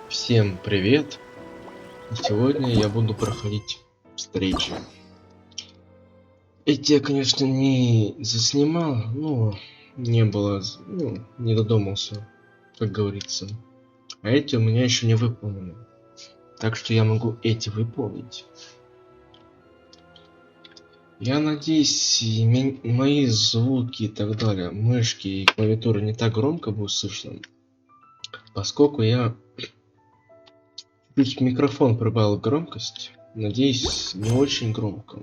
Всем привет! Сегодня я буду проходить встречи. Эти я, конечно, не заснимал, но не было, не додумался, как говорится. А эти у меня еще не выполнены. Так что я могу эти выполнить. Я надеюсь, мои звуки и так далее, мышки и клавиатуры не так громко будут слышно, поскольку я чуть микрофон прибавил громкость. Надеюсь, не очень громко.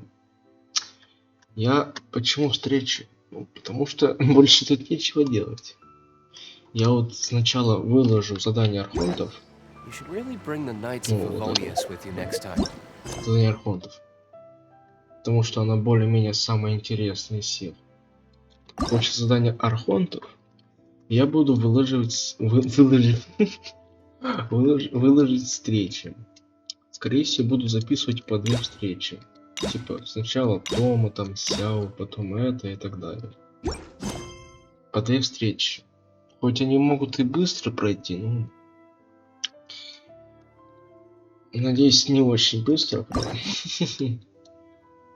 Я почему встречи? Ну, потому что больше тут нечего делать. Я вот сначала выложу задание архонтов. Задание архонтов. Потому что она более-менее самая интересная из всех. После задания архонтов я буду выложить выложить встречи. Скорее всего, буду записывать по 2 встречи. Типа сначала Тома, там Сяо, потом это и так далее. По 2 встречи. Хоть они могут и быстро пройти, но надеюсь, не очень быстро.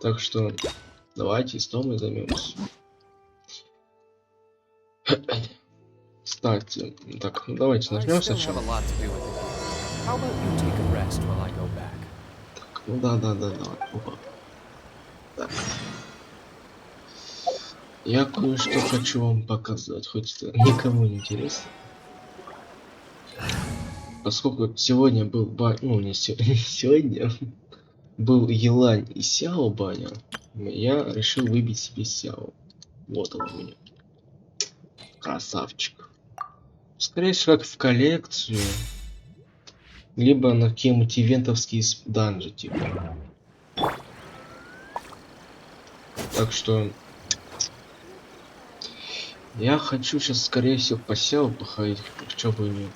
Так что давайте с Томой займемся. Кстати, так, ну давайте нажмем сначала. Так, ну да. Опа. Так. Я кое-что хочу вам показать, хоть это никому не интересно. Поскольку сегодня был не сегодня был Елань и Сяо баня, я решил выбить себе Сяо. Вот он у меня. Красавчик. Скорее всего, как в коллекцию, либо на какие-нибудь ивентовские данжи, типа. Так что я хочу сейчас, скорее всего, по Сяо походить, почему бы и нет.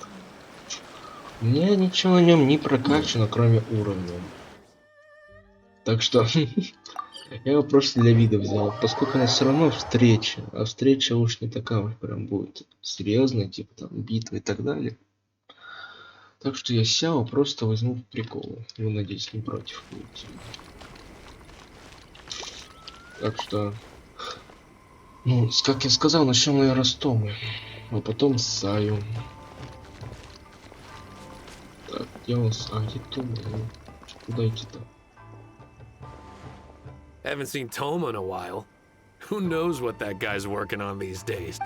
У меня ничего на нем не прокачано, кроме уровня. Так что я его просто для вида взял, поскольку у нас все равно встреча, а встреча уж не такая уж прям будет серьезная, типа там битва и так далее. Так что я Сяо просто возьму в прикол. Вы, надеюсь, не против будете. Так что, ну, как я сказал, начнем, наверное, с Томы, а потом с Саю. Так, где он? Где Тома? Куда идти-то? Haven't seen Toma in a while. Who knows what that guy's working on these days?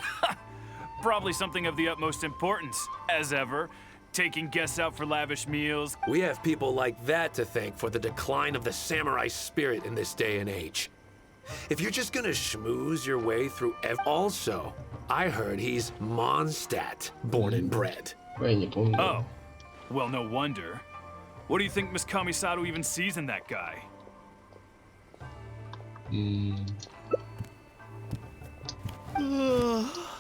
Probably something of the utmost importance, as ever. Taking guests out for lavish meals. We have people like that to thank for the decline of the samurai spirit in this day and age. If you're just gonna schmooze your way through Also, I heard he's Mondstadt, born and bred. Oh, well, no wonder. What do you think Miss Kamisato even sees in that guy?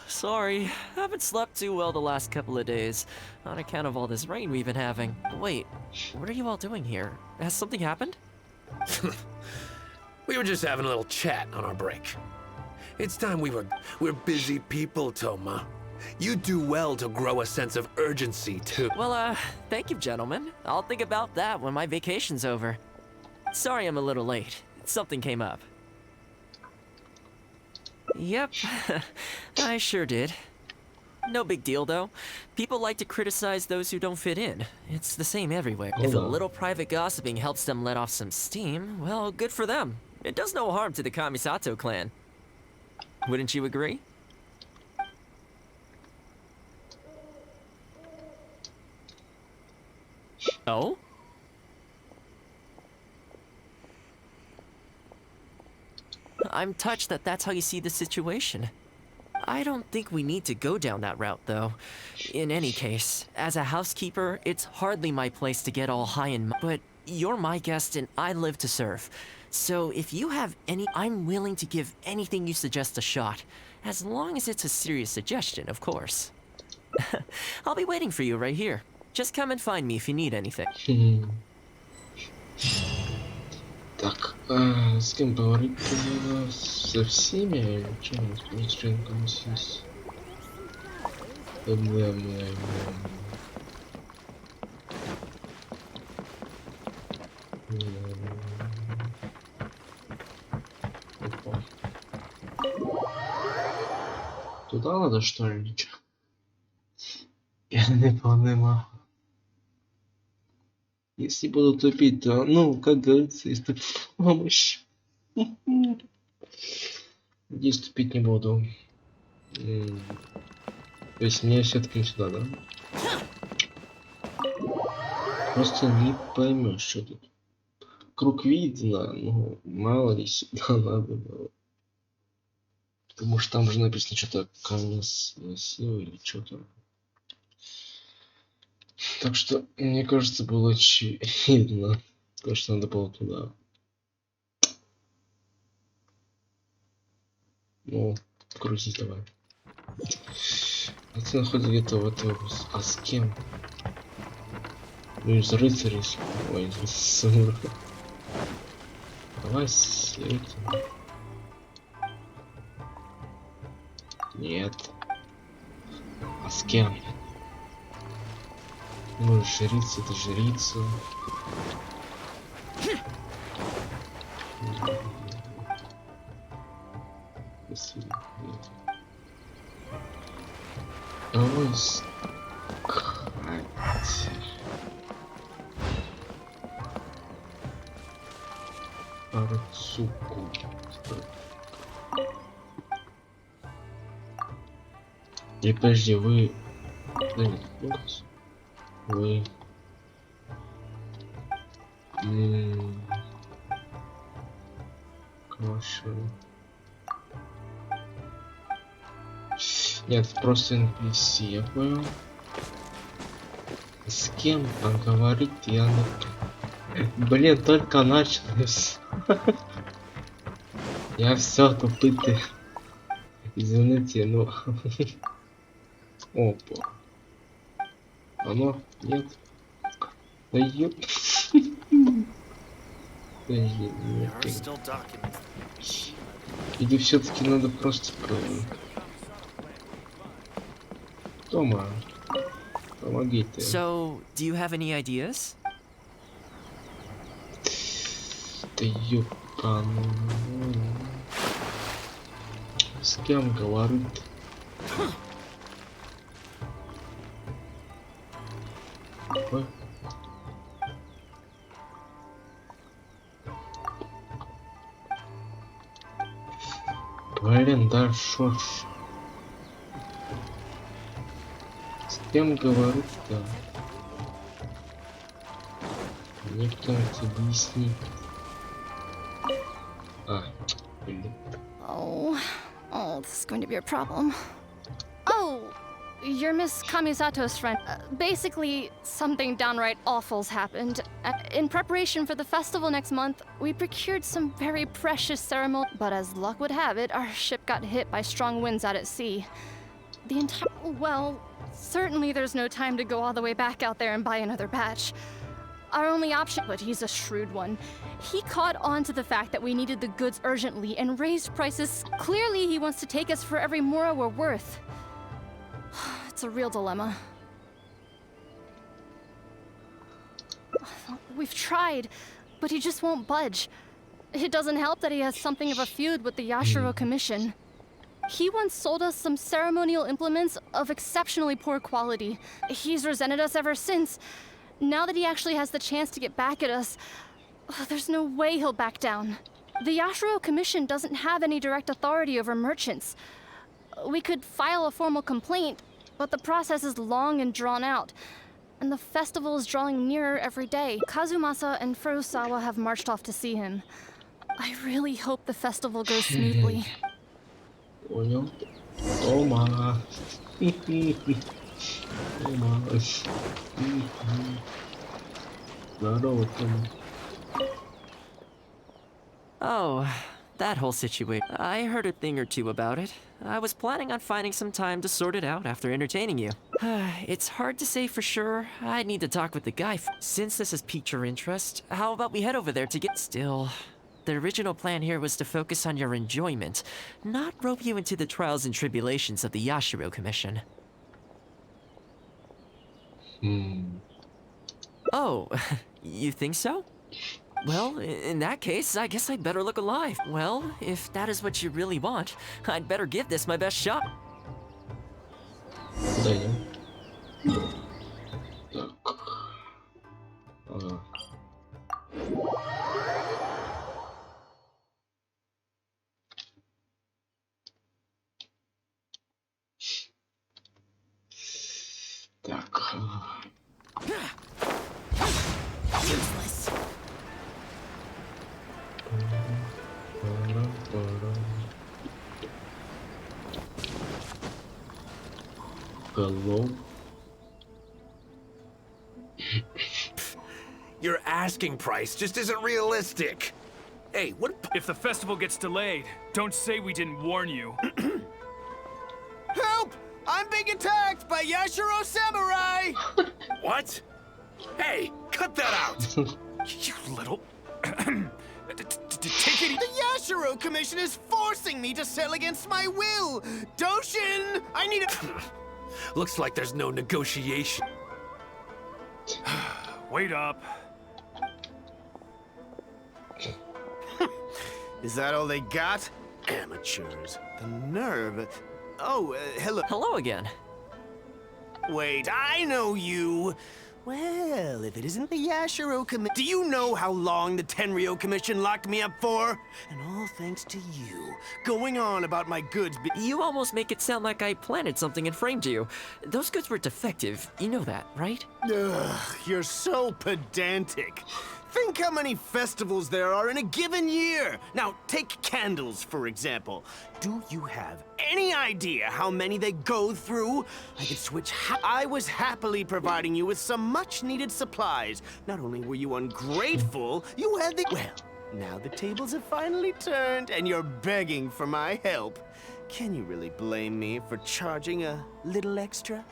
Sorry, haven't slept too well the last couple of days, on account of all this rain we've been having. Wait, what are you all doing here? Has something happened? We were just having a little chat on our break. It's time we're busy people, Toma. You do well to grow a sense of urgency, too. Well, thank you, gentlemen. I'll think about that when my vacation's over. Sorry I'm a little late. Something came up. Yep, I sure did. No big deal, though. People like to criticize those who don't fit in. It's the same everywhere. If a little private gossiping helps them let off some steam, well, good for them. It does no harm to the Kamisato clan. Wouldn't you agree? Oh? I'm touched that that's how you see the situation. I don't think we need to go down that route, though. In any case, as a housekeeper, it's hardly my place to get all high and but you're my guest and I live to serve. So if you have I'm willing to give anything you suggest a shot. As long as it's a serious suggestion, of course. I'll be waiting for you right here. Just come and find me if you need anything. Так, с кем поговорить? Со всеми или что? туда надо, что ли, или чё? Я не понимаю. Если буду тупить, то, ну, как говорится, если помощь. Здесь тупить не буду. То есть мне все-таки сюда, да? Просто не поймешь, что тут. Круг видно, ну, мало ли сюда надо было. Потому что там же написано что-то конец силы или что-то. Так что, мне кажется, было очевидно, то, что надо было туда. Ну, крутись давай. Это находится где-то в этой области. А с кем? Ну, из рыцарей. Ой, из самураев. Давай с этим. Нет. А с кем? Ну, жрица, это жрица. Давай с... Арцуку. И подожди, вы... Да нет, вы... Хорошо. Нет, просто NPC, я понял. С кем поговорить я на... Блин, только началось. Я все тупый. Извините, но... Опа. Оно? Нет. Да ёп. Подожди, нет. Или все-таки надо просто... Тома, помоги ты. So, do you have any ideas? Да ёпа, с кем говорит? Ой. Блин, да шо ж. С кем говорить-то? Мне кто-нибудь объяснит. А, блин. Oh, this is going to be a problem. Oh, you're Miss Kamisato's friend. Basically, something downright awful's happened. In preparation for the festival next month, we procured some very precious ceremony, but as luck would have it, our ship got hit by strong winds out at sea. The entire... Well, certainly there's no time to go all the way back out there and buy another batch. Our only option, but he's a shrewd one. He caught on to the fact that we needed the goods urgently and raised prices. Clearly, he wants to take us for every mora we're worth. It's a real dilemma. We've tried, but he just won't budge. It doesn't help that he has something of a feud with the Yashiro Commission. He once sold us some ceremonial implements of exceptionally poor quality. He's resented us ever since. Now that he actually has the chance to get back at us, there's no way he'll back down. The Yashiro Commission doesn't have any direct authority over merchants. We could file a formal complaint, but the process is long and drawn out, and the festival is drawing nearer every day. Kazumasa and Furusawa have marched off to see him. I really hope the festival goes smoothly. Понял. Тома. Тома. Здорово, Тома. Oh, that whole situation. I heard a thing or two about it. I was planning on finding some time to sort it out after entertaining you. It's hard to say for sure. I'd need to talk with the guy. Since this has piqued your interest, how about we head over there to get... Still, the original plan here was to focus on your enjoyment, not rope you into the trials and tribulations of the Yashiro Commission. Oh, you think so? Well, in that case, I guess I'd better look alive. Well, if that is what you really want, I'd better give this my best shot. отойдем. Так. Ага. Так. Useless. Hello. Your asking price just isn't realistic. Hey, what? If the festival gets delayed, don't say we didn't warn you. Help! I'm being attacked by Yashiro Samurai! What? Hey, cut that out! You little... Take it... The Yashiro Commission is forcing me to sell against my will! Doshin! I need a... Looks like there's no negotiation. Wait up. Is that all they got? Amateurs. The nerve. Oh, hello. Hello again. Wait, I know you. Well, if it isn't the Yashiro Commission... Do you know how long the Tenryo Commission locked me up for? And all thanks to you, going on about my goods You almost make it sound like I planted something and framed you. Those goods were defective. You know that, right? Ugh, you're so pedantic. Think how many festivals there are in a given year. Now, take candles, for example. Do you have any idea how many they go through? I could switch I was happily providing you with some much-needed supplies. Not only were you ungrateful, you had the... Well, now the tables have finally turned, and you're begging for my help. Can you really blame me for charging a little extra?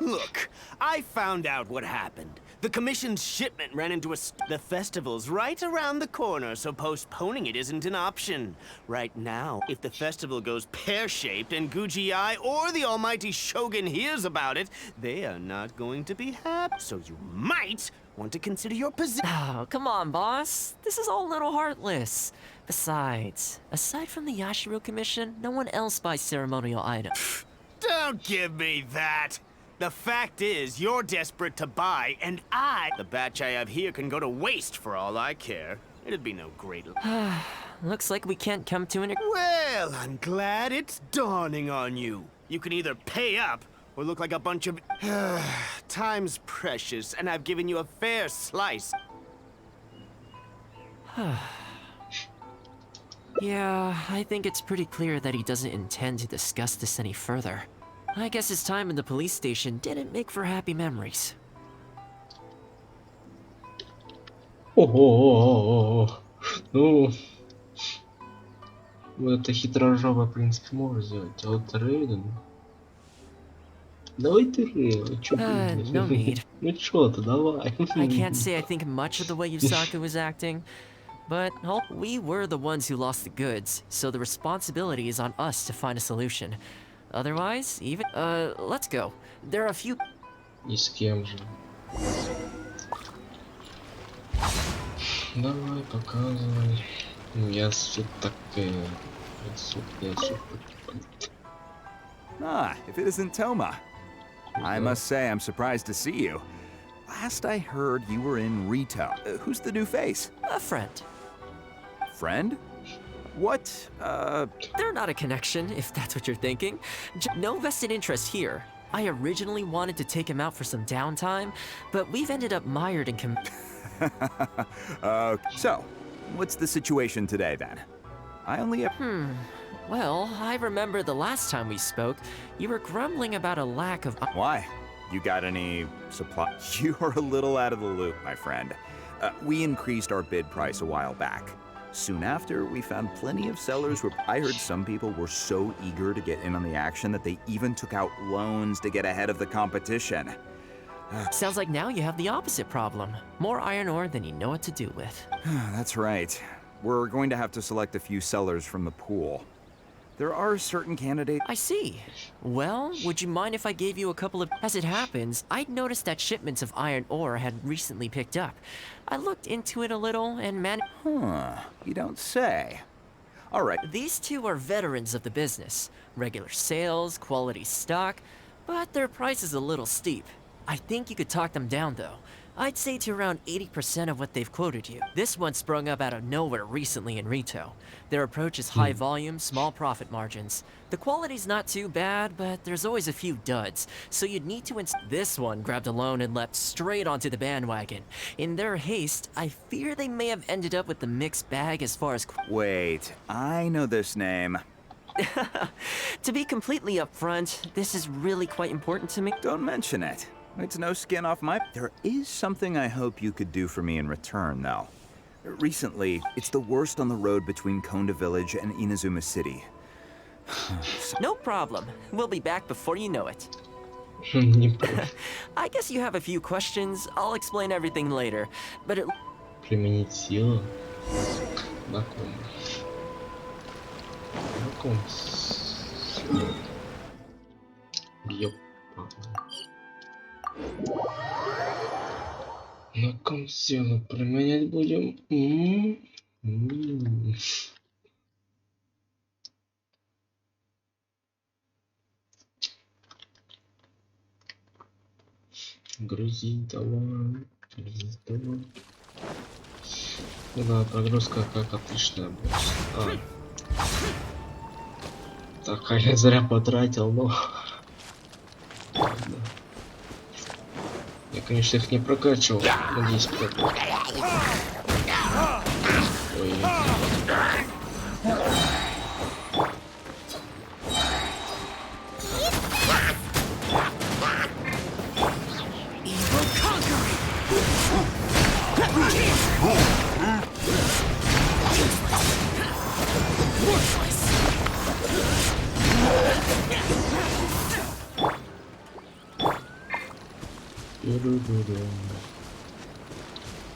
Look, I found out what happened. The commission's shipment ran into the festival's right around the corner, so postponing it isn't an option. Right now, if the festival goes pear-shaped and Guji-ai or the almighty Shogun hears about it, they are not going to be happy. So you might want to consider your position. Oh, come on, boss. This is all a little heartless. Besides, aside from the Yashiro Commission, no one else buys ceremonial items. Don't give me that! The fact is, you're desperate to buy, and the batch I have here can go to waste for all I care. It'd be no great... Looks like we can't come to an... Well, I'm glad it's dawning on you. You can either pay up, or look like a bunch of... Time's precious, and I've given you a fair slice. Yeah, I think it's pretty clear that he doesn't intend to discuss this any further. I guess his time in the police station didn't make for happy memories. Ого, ну, это хитрожопа, в принципе, может сделать. А вот Рейден... Давай ты, Рейден, чё ты? No need. Ну чё ты, давай. I can't say I think much of the way Yusaka was acting, but we were the ones who lost the goods, so the responsibility is on us to find a solution. Otherwise, even... let's go. There are a few... И с кем же? Давай, показывай. Я супер... Ah, if it isn't Toma. I must say I'm surprised to see you. Last I heard, you were in Rito. Who's the new face? A friend. Friend? What, They're not a connection, if that's what you're thinking. No vested interest here. I originally wanted to take him out for some downtime, but we've ended up mired in So, what's the situation today, then? I only have... Well, I remember the last time we spoke, you were grumbling about a lack of... Why? You got any supply? You're a little out of the loop, my friend. We increased our bid price a while back. Soon after, we found plenty of sellers where I heard some people were so eager to get in on the action that they even took out loans to get ahead of the competition. Sounds like now you have the opposite problem. More iron ore than you know what to do with. That's right. We're going to have to select a few sellers from the pool. There are certain candidates... I see. Well, would you mind if I gave you a couple of... As it happens, I'd noticed that shipments of iron ore had recently picked up. I looked into it a little and Huh, you don't say. All right. These two are veterans of the business. Regular sales, quality stock, but their price is a little steep. I think you could talk them down though. I'd say to around 80% of what they've quoted you. This one sprung up out of nowhere recently in Rito. Their approach is high volume, small profit margins. The quality's not too bad, but there's always a few duds, so you'd need to This one grabbed a loan and leapt straight onto the bandwagon. In their haste, I fear they may have ended up with the mixed bag as far as Wait, I know this name. To be completely upfront, this is really quite important to me. Don't mention it. It's no skin off my... There is something I hope you could do for me in return, though. Recently, it's the worst on the road between Konda Village and Inazuma City. No problem. We'll be back before you know it. I guess you have a few questions. I'll explain everything later, but it... Применить силу. На ком? На ком? Ёпа. На ком силу применять будем? Грузить давай. Грузить давай. Ну да, прогрузка как отличная будет. Так, а я зря потратил, но... Ладно. Я, конечно, их не прокачивал. Надеюсь, Ой.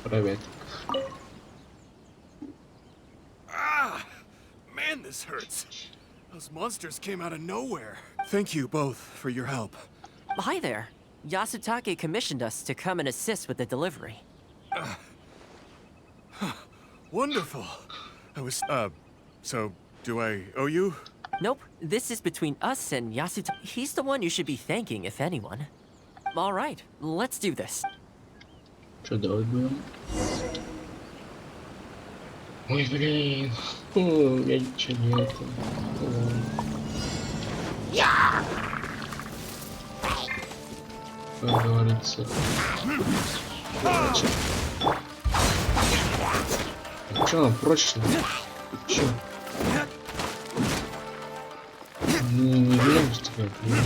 Привет. Man, this hurts. Those monsters came out of nowhere. Thank you both for your help. Hi there. Yasutake commissioned us to come and assist with the delivery. Wonderful. So, do I owe you? Nope, this is between us and Yasutake. He's the one you should be thanking, if anyone. All right, let's do this. Что делать будем? Ой, блин. Я ничего не это. Как говорится. Чё, он прочно? Чё? Не верим, что такое.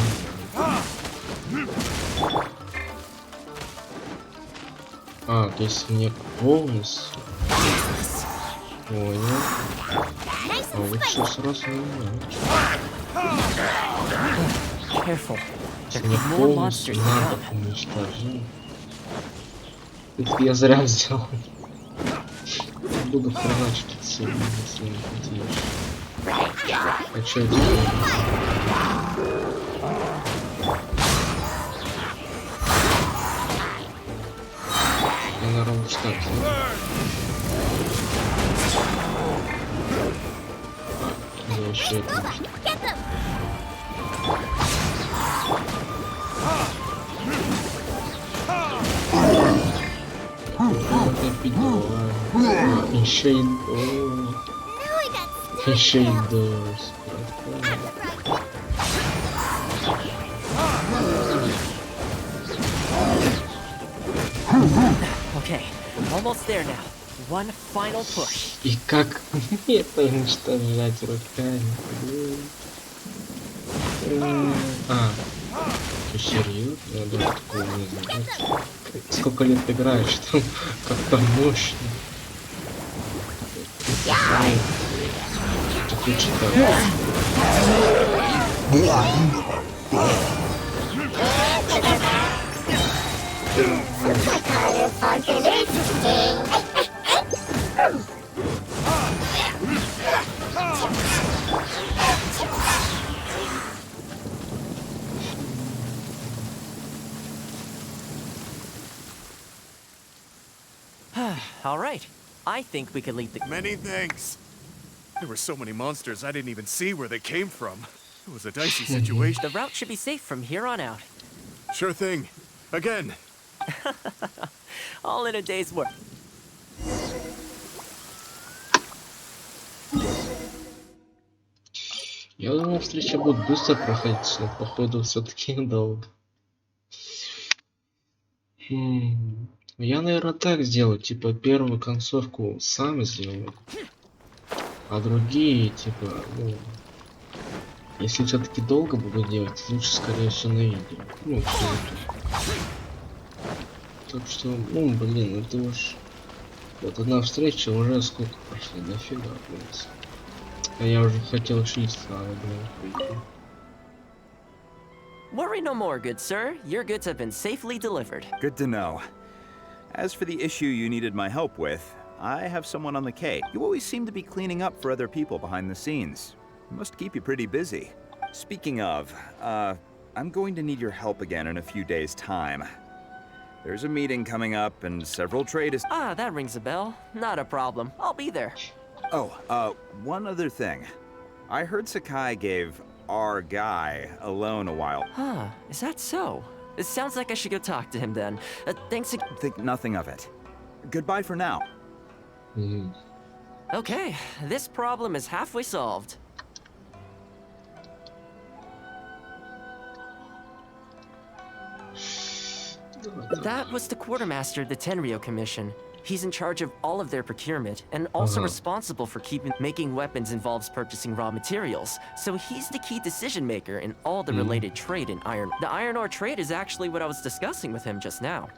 То есть мне полностью. Понял. Лучше сразу не Careful. мне полностью надо уничтожить. Это я зря сделал. Буду хреначить отсюда, если не хотишь. А чё это? Я, наверное, лучше так сделаю. Я еще это... Еще и... Еще и дождь. Okay, almost there now. One final push. И как мне это уничтожать руками? Что, серьезно? Я даже такого не знаю. Сколько лет играешь, что как-то мощно. Так лучше так. All right. I think we could leave the... Many thanks. There were so many monsters I didn't even see where they came from. It was a dicey situation. The route should be safe from here on out. Sure thing. Again. All in a day's work. Я думал, встреча будет быстро проходить, но походу все-таки долго. Я, наверное, так сделаю, типа первую концовку сам сделаю, а другие, типа, ну, если все-таки долго буду делать, лучше, скорее всего, на видео. Ну, все так что, ну, блин, это уж... Вот одна встреча уже сколько прошло, дофига, блин. А я уже хотел чисто, блин. Worry no more, good sir. Your goods have been safely delivered. Good to know. As for the issue you needed my help with, I have someone on the case. You always seem to be cleaning up for other people behind the scenes. It must keep you pretty busy. Speaking of, I'm going to need your help again in a few days' time. There's a meeting coming up and several trade... Ah, that rings a bell. Not a problem. I'll be there. Oh, one other thing. I heard Sakai gave our guy a loan a while. Huh, is that so? It sounds like I should go talk to him then. Thanks again. Think nothing of it. Goodbye for now. Okay, this problem is halfway solved. That was the quartermaster of the Tenryo Commission. He's in charge of all of their procurement, and also responsible for making weapons involves purchasing raw materials. So he's the key decision maker in all the related trade in iron. The iron ore trade is actually what I was discussing with him just now.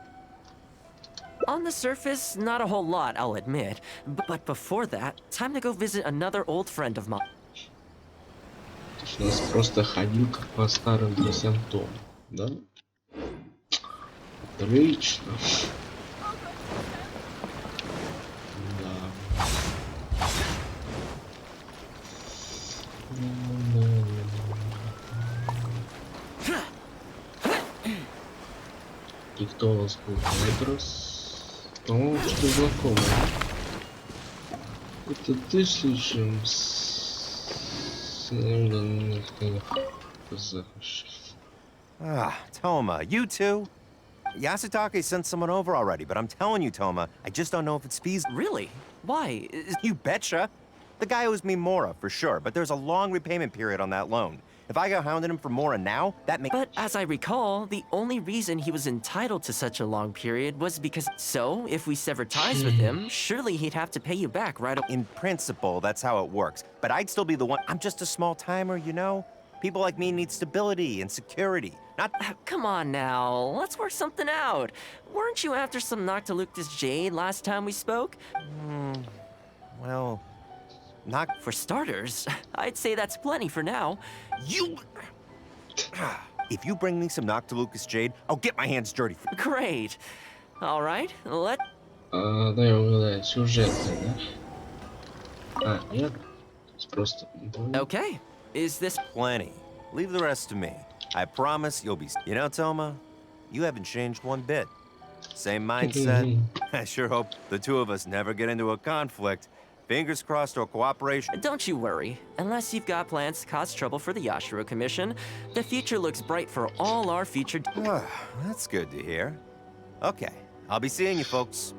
On the surface, not a whole lot, I'll admit. But before that, time to go visit another old friend of mine. У нас просто ходил как по старым друзьям Том, да? Отлично. И кто у нас был вопрос? По-моему, что-то знакомое. Это ты слышим Ah, Toma, you too? Yasutake sent someone over already, but I'm telling you, Toma, I just don't know if it's feasible. Really? Why? You betcha. The guy owes me Mora, for sure, but there's a long repayment period on that loan. If I go hounding him for Mora now, that makes... But as I recall, the only reason he was entitled to such a long period was because... So, if we sever ties with him, surely he'd have to pay you back right away. In principle, that's how it works. But I'd still be the one... I'm just a small timer, you know? People like me need stability and security, not... Come on now, let's work something out. Weren't you after some Noctiluctus jade last time we spoke? Well... Not... For starters, I'd say that's plenty for now. You... If you bring me some Noctilucus jade, I'll get my hands dirty. Great. All right, let... Да, я угадаю, сюжетный, да? А, нет? Просто... Okay, is this... Plenty. Leave the rest to me. I promise you'll be... You know, Toma, you haven't changed one bit. Same mindset. I sure hope the two of us never get into a conflict. Fingers crossed or cooperation. Don't you worry. Unless you've got plans to cause trouble for the Yashiro Commission, the future looks bright for all our future... That's good to hear. Okay, I'll be seeing you folks.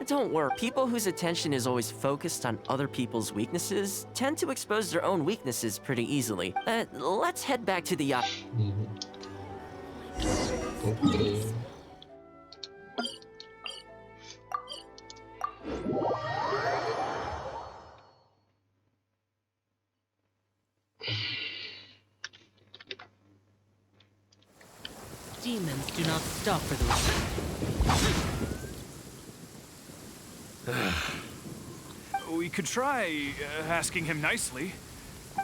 Don't worry. People whose attention is always focused on other people's weaknesses tend to expose their own weaknesses pretty easily. Let's head back to the yacht. Okay. Demons do not stop for the We could try asking him nicely.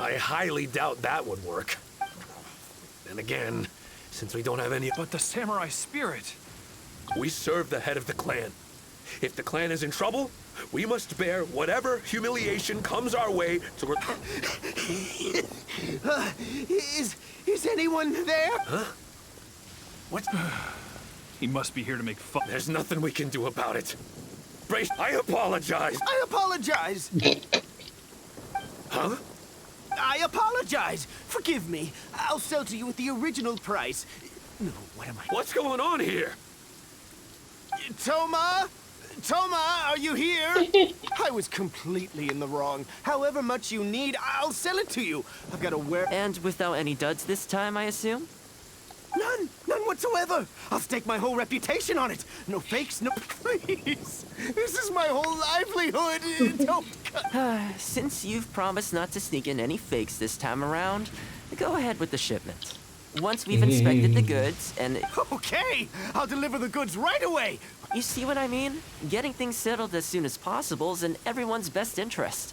I highly doubt that would work. Then again, since we don't have any... But the samurai spirit... We serve the head of the clan. If the clan is in trouble, we must bear whatever humiliation comes our way to... Is anyone there? Huh? What? He must be here to make fun. There's nothing we can do about it. Brace, I apologize. I apologize. Huh? I apologize. Forgive me. I'll sell to you at the original price. No, what am I? What's going on here? Toma? Toma, are you here? I was completely in the wrong. However much you need, I'll sell it to you. I've got a And without any duds this time, I assume? None! None whatsoever! I'll stake my whole reputation on it! No fakes, no... Please! This is my whole livelihood! Don't... Since you've promised not to sneak in any fakes this time around, go ahead with the shipment. Once we've inspected the goods and... Okay! I'll deliver the goods right away! You see what I mean? Getting things settled as soon as possible is in everyone's best interest.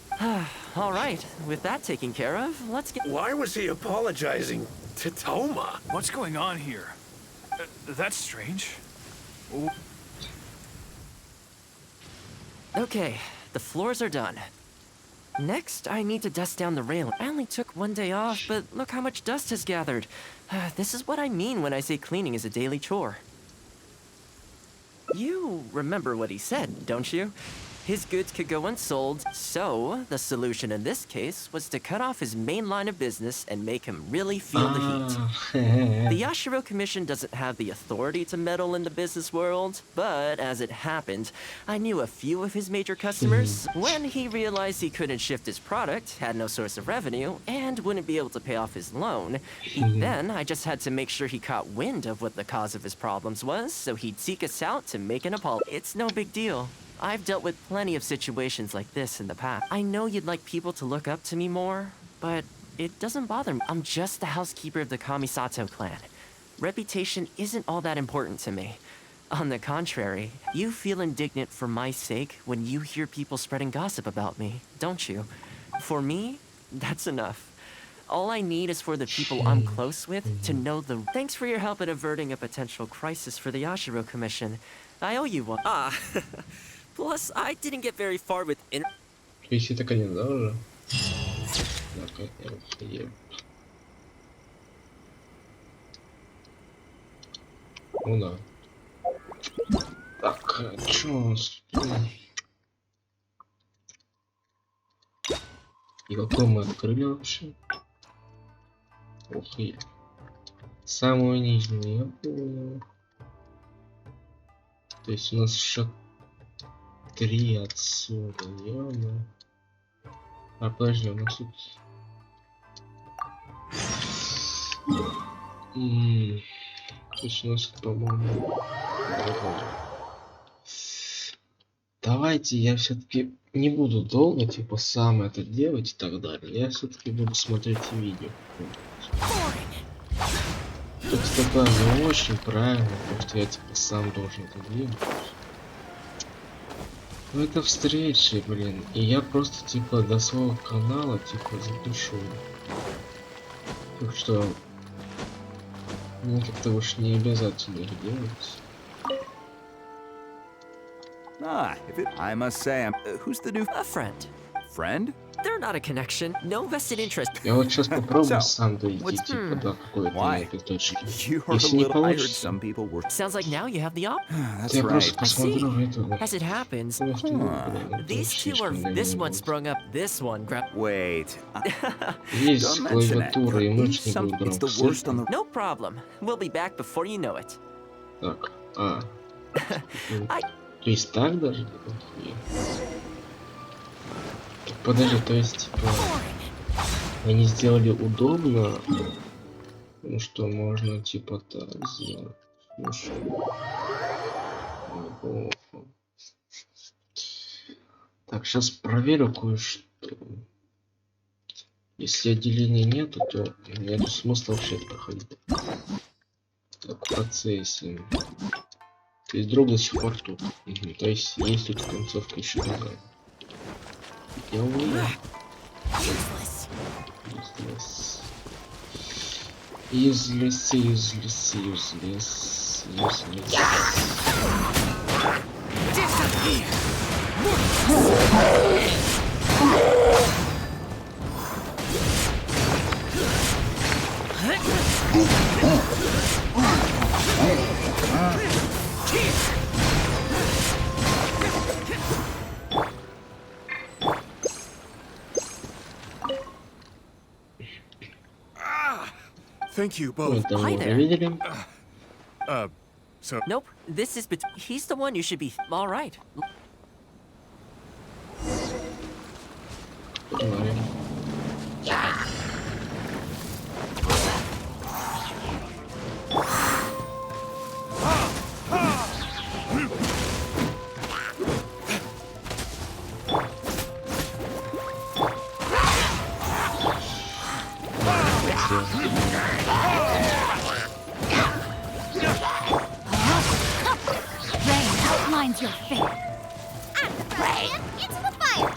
All right, with that taken care of, let's get... Why was he apologizing to Toma? What's going on here? That's strange. Okay, the floors are done. Next, I need to dust down the railing. I only took one day off, but look how much dust has gathered. This is what I mean when I say cleaning is a daily chore. You remember what he said, don't you? His goods could go unsold, so the solution in this case was to cut off his main line of business and make him really feel the heat. The Yashiro Commission doesn't have the authority to meddle in the business world, but as it happened, I knew a few of his major customers. When he realized he couldn't shift his product, had no source of revenue, and wouldn't be able to pay off his loan, then I just had to make sure he caught wind of what the cause of his problems was, so he'd seek us out to make an apology. It's no big deal. I've dealt with plenty of situations like this in the past. I know you'd like people to look up to me more, but it doesn't bother me. I'm just the housekeeper of the Kamisato clan. Reputation isn't all that important to me. On the contrary, you feel indignant for my sake when you hear people spreading gossip about me, don't you? For me, that's enough. All I need is for the people I'm close with to know the... Thanks for your help in averting a potential crisis for the Yashiro Commission. I owe you one. Plus, I didn't get very far with Висит так один, да, уже? Так, охуел. Ну да. Так, чё у нас? И какой мы открыли вообще? Охуел. Самую нижнюю, я понял. То есть у нас еще 3 отсюда, ё-моё. А подожди, у нас тут... То есть у нас, по-моему... Давайте я все-таки не буду долго, типа, сам это делать и так далее. Я все-таки буду смотреть видео. Тут такое не очень правильно, потому что я типа сам должен это делать. Ну это встречи, блин. И я просто типа до своего канала типа запишу. Так что мне как-то уж не обязательно их делать. I must say, who's the new... A friend. Friend? They're not a connection. No vested interest. Я вот сейчас попробую So, сам дойти what's- типа до какой-то Why? этой точки. You are a Если не little... I heard получится, some people were... Sounds like now you have the op. That's я right. просто I see. посмотрю этого. As it happens, Просто, these two are... This one sprung up, this one grabbed... Wait. Есть Don't mention it. клавиатура и мышь не Some- будет It's the worst on the... No problem. We'll be back before you know it. Так, I- то есть так даже? Охуеть. Так, подожди, то есть типа они сделали удобно, ну что можно типа так сделать. Слушай. Ого. Так, сейчас проверю кое-что. Если отделения нету, то нету смысла вообще это проходить. Так, в процессе. То есть друг до сих пор тут. То есть тут концовка еще другая. Я уверен. Useless. Thank you Ну, both. это мы Hi уже there. видели. So Nope, this is he's the one you should be. All right. Погнали. Rain outlines your fate. At the fire! Into the fire!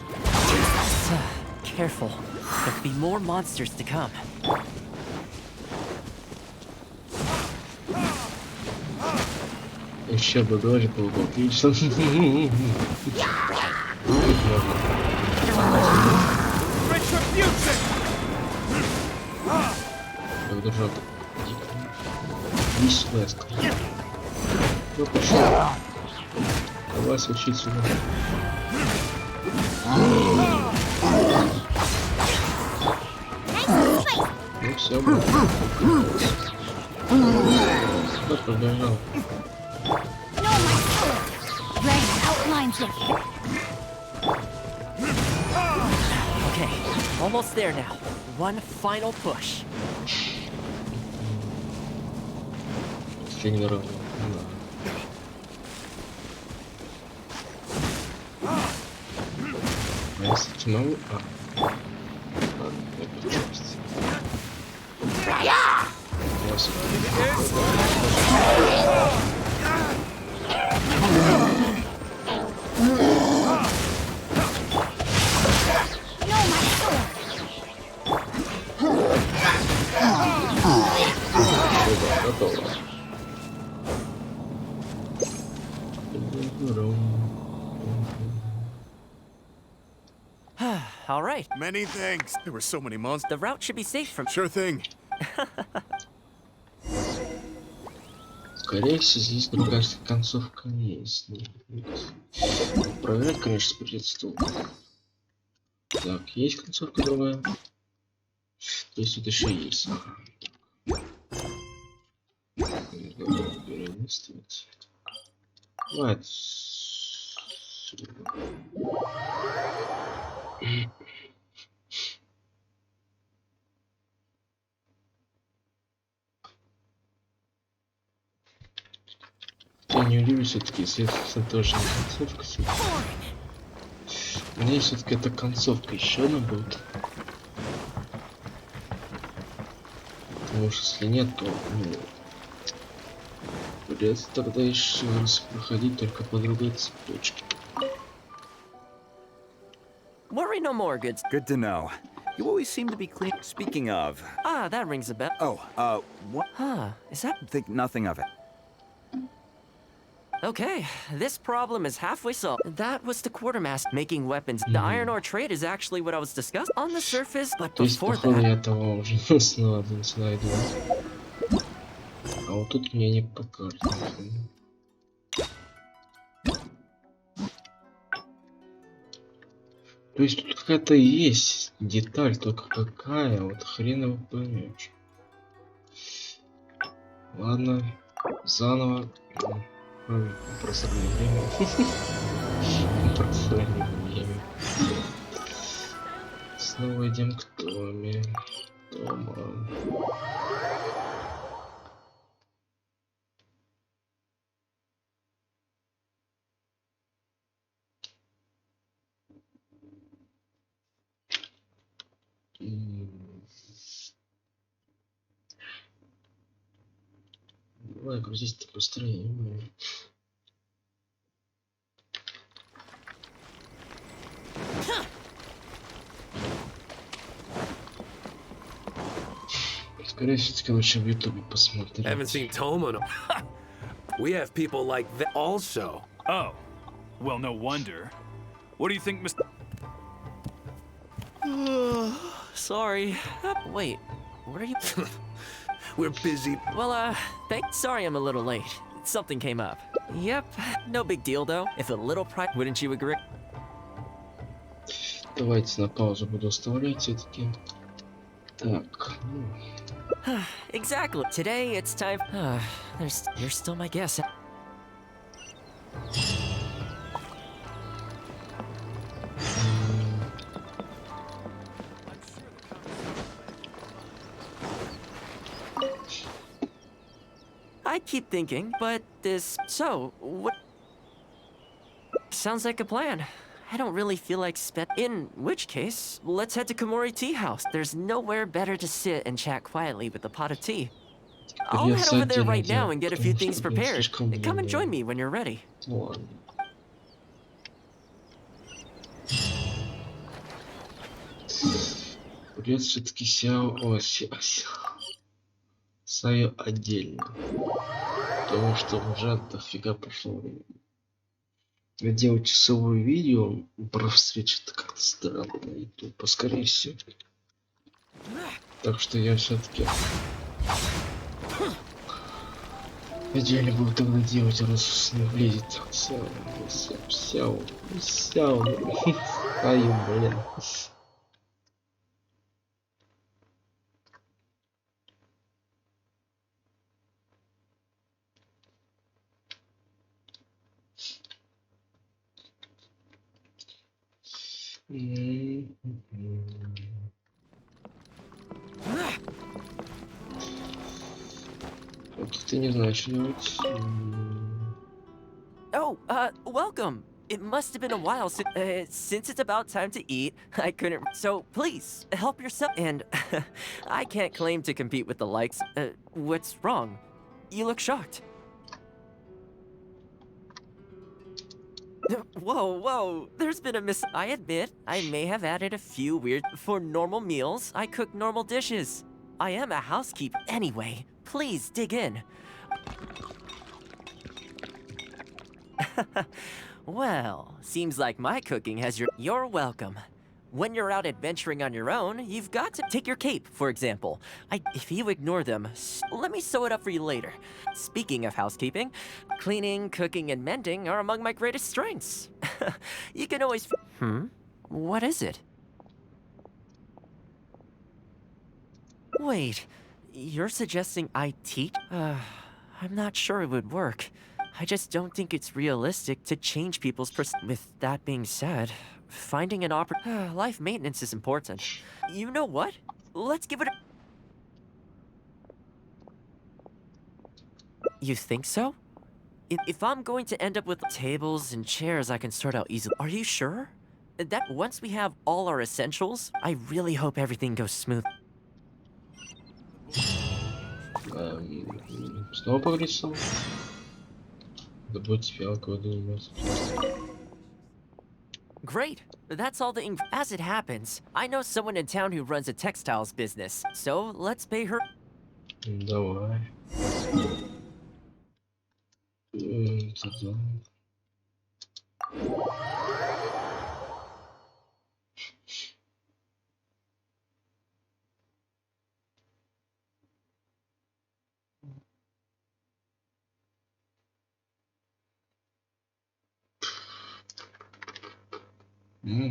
Careful. There'll be more monsters to come. Еще бы дождь был бы отлично. Я держал весь леск. Ну пошел. Давай свечить сюда. Ну все, блин. Сюда побежал. No, my sword! Rain outlines your fate. Okay, almost there now. One final push. Если не равно. А если тьма... Ладно, я перечёпись. No, my sword! Готово. All right, many thanks. There were so many monsters. the route should be safe from. Sure thing. Скорее всего, здесь другая концовка есть. Проверять, конечно, придется долго. Так, есть концовка другая. То есть тут еще есть. Перелистывать. Давай. Я не удивлюсь все-таки, если это тоже не концовка. Мне все-таки эта концовка еще одна будет. Потому что если нет, то придется тогда еще раз проходить только по другой цепочке. Worry no more, good. Good to know. You always seem to be clean. Speaking of... Ah, that rings a bell. Oh, what? Huh, is that... Think nothing of it. Okay, this problem is halfway solved. That was the quartermaster making weapons. The iron ore trade is actually what I was discussing on the surface, but То есть, before походу, that... я того уже снова найду. А вот тут мне не покажет. То есть тут какая-то есть деталь, только какая, вот хрен его поймешь. Ладно, заново. Просрали время. Просрали время. Снова идем к Томе. Тома. Давай грузить быстрее. Скорее всего, лучше в Ютубе посмотреть. Haven't seen Toma in a... We have people like that also. Oh, well, no wonder. What do you think, Mr. Sorry. Wait, what are you... We're busy. Well, sorry I'm a little late. Something came up. Yep, no big deal though. If a little pride, wouldn't you agree? Давайте на паузу буду оставлять все-таки. Так. Exactly. Today it's time. You're still my guess. I keep thinking, but this. So, what? Sounds like a plan. I don't really feel like in which case, let's head to Komori Tea House. There's nowhere better to sit and chat quietly with a pot of tea. I'll head over there right now and get a few things prepared. Come and join me when you're ready. Ладно. Придется все-таки Саю отдельно. Потому что уже дофига прошло время. Делать часовое видео про встречу, это как-то странно и тупо, скорее всего. Так что я все-таки отдельно буду тогда делать, раз не влезет. Сяо. Ай, блин. Ты не знаешь, что делать. Oh, welcome. It must have been a while since it's about time to eat. I couldn't. So please help yourself. And I can't claim to compete with the likes. What's wrong? You look shocked. Whoa. There's been a I admit, I may have added a few weird. For normal meals, I cook normal dishes. I am a housekeeper. Anyway, please dig in. Well, seems like my cooking has your. You're welcome. When you're out adventuring on your own, you've got to take your cape, for example. If you ignore them, let me sew it up for you later. Speaking of housekeeping, cleaning, cooking, and mending are among my greatest strengths. You can always. What is it? Wait, you're suggesting I teach? I'm not sure it would work. I just don't think it's realistic to change people's With that being said, finding an life maintenance is important. You know what? Let's give it a... You think so? If I'm going to end up with tables and chairs I can sort out easily... Are you sure? That once we have all our essentials, I really hope everything goes smooth. Снова поговорить с тобой? Добудь фиалковый дымос. Great. That's all the As it happens, I know someone in town who runs a textiles business, so let's pay her. Давай.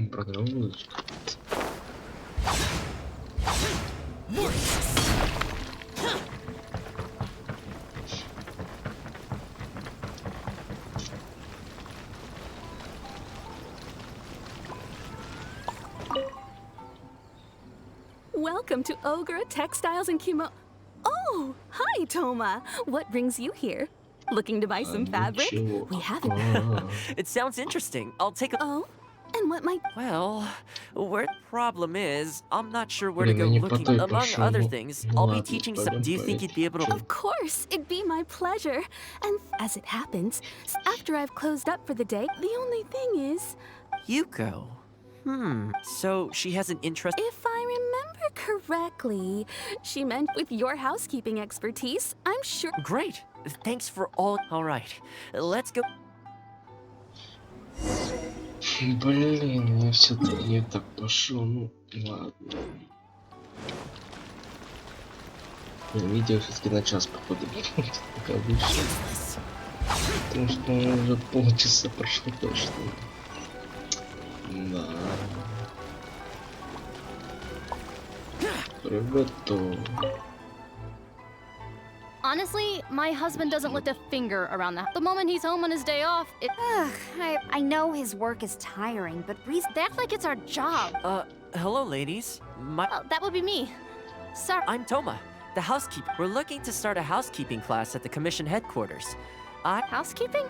Программа выдачка. Welcome to Ogre Textiles and Kimo. Oh, hi, Toma. What brings you here? Looking to buy some fabric? We have it. It sounds interesting. I'll take a... Oh, and what might... Well, where the problem is, I'm not sure where to go looking. Among other things, I'll be teaching some... Do you think you'd be able to... Of course, it'd be my pleasure. And as it happens, after I've closed up for the day, the only thing is... Yuko. So she has an interest... If I remember correctly, she meant with your housekeeping expertise, I'm sure... Great. Thanks for all... All right, let's go... Блин, я все-таки не так пошел, ну ладно. Видео все-таки на час походу, как обычно. Потому что уже полчаса прошло точно. Да. Приготовь. Honestly, my husband doesn't lift a finger around the house. The moment he's home on his day off, I know his work is tiring, but they act like it's our job. Hello, ladies. That would be me. Sorry. I'm Toma, the housekeeper. We're looking to start a housekeeping class at the commission headquarters. Housekeeping?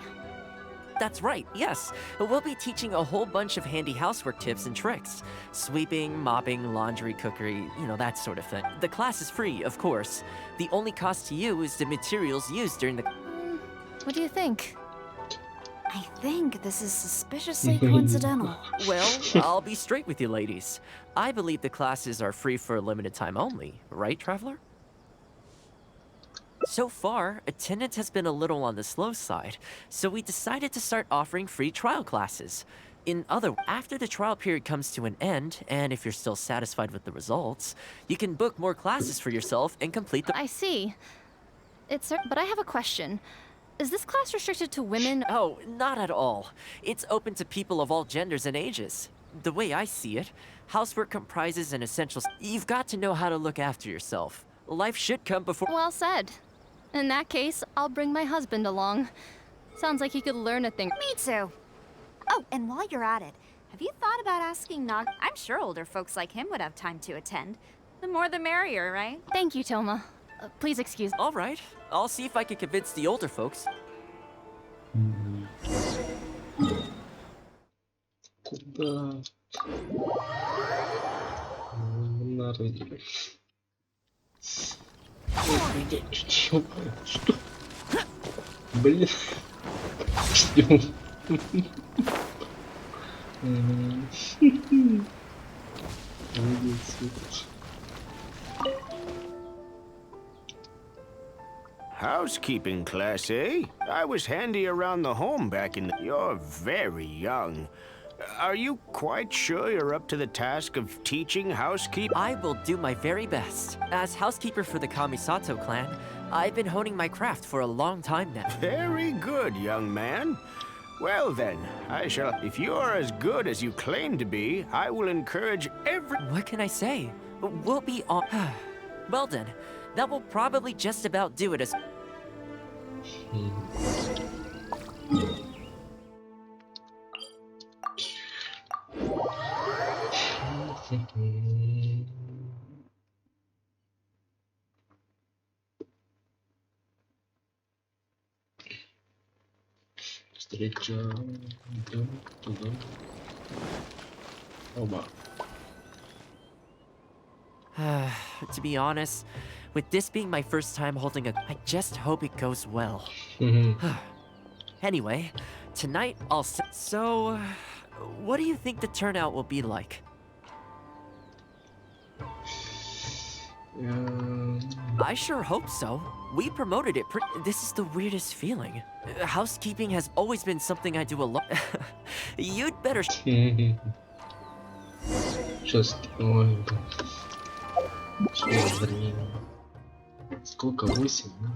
That's right, yes. We'll be teaching a whole bunch of handy housework tips and tricks. Sweeping, mopping, laundry, cookery, that sort of thing. The class is free, of course. The only cost to you is the materials used during the... What do you think? I think this is suspiciously coincidental. Well, I'll be straight with you, ladies. I believe the classes are free for a limited time only, right, Traveler? So far, attendance has been a little on the slow side, so we decided to start offering free trial classes. After the trial period comes to an end, and if you're still satisfied with the results, you can book more classes for yourself and complete the... I see. But I have a question. Is this class restricted to women? Oh, not at all. It's open to people of all genders and ages. The way I see it, housework comprises an essential... You've got to know how to look after yourself. Life should come before... Well said. In that case, I'll bring my husband along. Sounds like he could learn a thing. Me too. Oh, and while you're at it, have you thought about asking Nog? I'm sure older folks like him would have time to attend. The more the merrier, right? Thank you, Toma. Please excuse me. All right. I'll see if I can convince the older folks. Куда? Народили. Чё? Что? Блин. Что? Housekeeping class, eh? I was handy around the home back in the... You're very young. Are you quite sure you're up to the task of teaching housekeeping? I will do my very best. As housekeeper for the Kamisato clan, I've been honing my craft for a long time now. Very good, young man. Well then, I shall... If you're as good as you claim to be, I will encourage every... What can I say? We'll be on... Well then, that will probably just about do it as... Встреча. Идем туда. Оба. To be honest, with this being my first time holding I just hope it goes well. Anyway, tonight I'll... So, what do you think the turnout will be like? I sure hope so. We promoted it This is the weirdest feeling. Housekeeping has always been something I do a lot. You'd better... Сейчас, ой, смотри. Сколько? 8, да?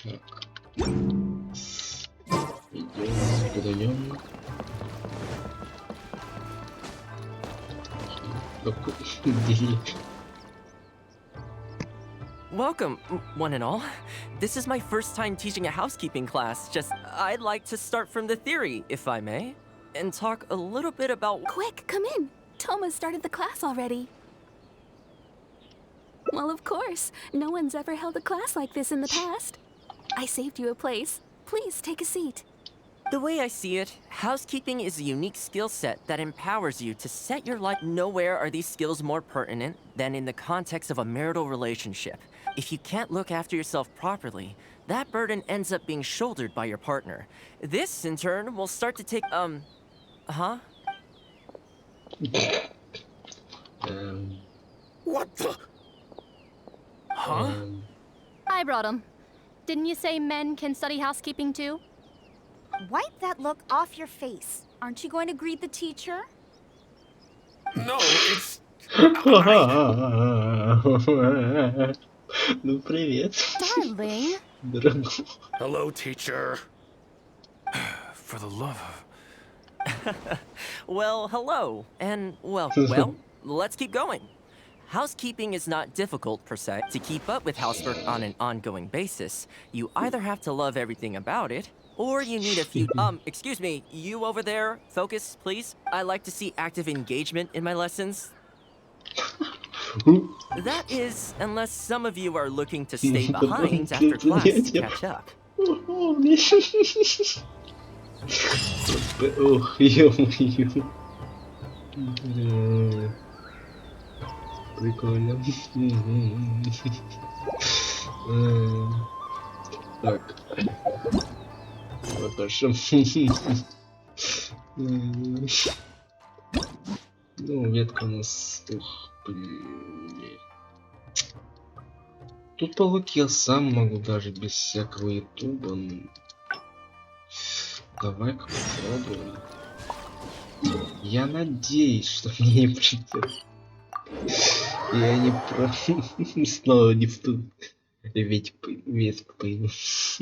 Так. Идем, подаем. Welcome, one and all. This is my first time teaching a housekeeping class. I'd like to start from the theory, if I may, and talk a little bit about... Quick, come in. Toma started the class already. Well, of course. No one's ever held a class like this in the past. I saved you a place. Please take a seat. The way I see it, housekeeping is a unique skill set that empowers you to set your life. Nowhere are these skills more pertinent than in the context of a marital relationship. If you can't look after yourself properly, that burden ends up being shouldered by your partner. This, in turn, will start to take, huh? What the? Huh? I brought him. Didn't you say men can study housekeeping too? Wipe that look off your face. Aren't you going to greet the teacher? No, it's... Ну привет. Darling. Дорогой. Hello, teacher. For the love of... Well, hello, and well, let's keep going. Housekeeping is not difficult per se. To keep up with housework on an ongoing basis, you either have to love everything about it, or you need a few. Excuse me, you over there, focus, please. I like to see active engagement in my lessons. That is, unless some of you are looking to stay behind after class to catch up. Ох, ё-моё. Прикольно. Так. Хорошо. Ну, ветка у нас... Ух, блин. Тут по луке я сам могу даже без всякого ютуба. Давай-ка попробуем. Я надеюсь, что мне не придет. Я не про... Снова не в ту... Ведь ветка появилась.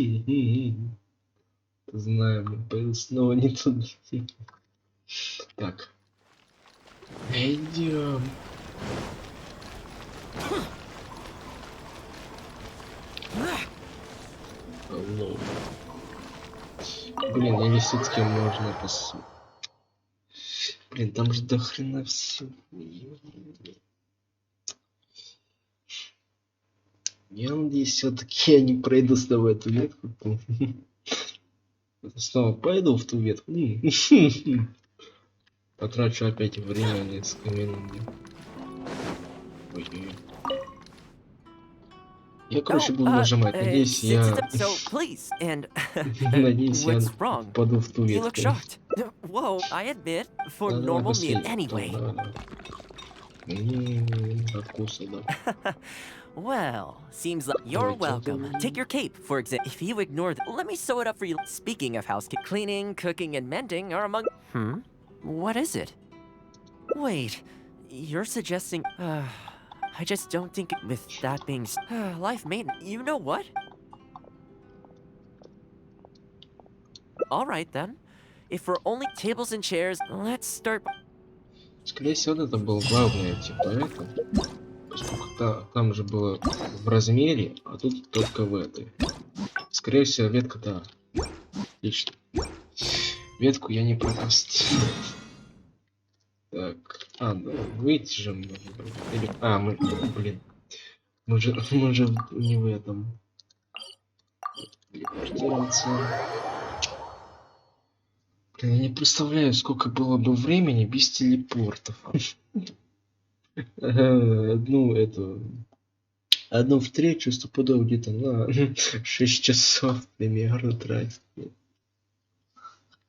Знаем, появилась снова не туда. Так. Идем. Алло. Блин, или все-таки можно посмотреть. Блин, там же до хрена все. Я надеюсь, все-таки я не пройду с тобой эту ветку. Снова пойду в ту ветку. Потрачу опять время несколько минут. Ой-ой-ой. Я, короче, буду нажимать. Надеюсь, я... Надеюсь, я попаду в ту ветку. Whoa, I admit, for normal me anyway. Откуса, да. Well, seems like you're welcome. Take your cape, for example. If you ignore let me sew it up for you. Speaking of housekeeping, cleaning, cooking, and mending are among... What is it? Wait, you're suggesting... I just don't think... With that being... life maintenance... You know what? Alright then. If we're only tables and chairs, let's start... Скорее всего, это был главный, типа, это. Поскольку там же было в размере, а тут только в этой. Скорее всего, ветка, да. Отлично. Ветку я не пропустил. Так. А, ну, выйти же можно. Или... А, мы... Блин. Мы же не в этом. Телепортироваться. Блин, я не представляю, сколько было бы времени без телепортов. Одну встречу стопудово где-то на 6 часов примерно тратить.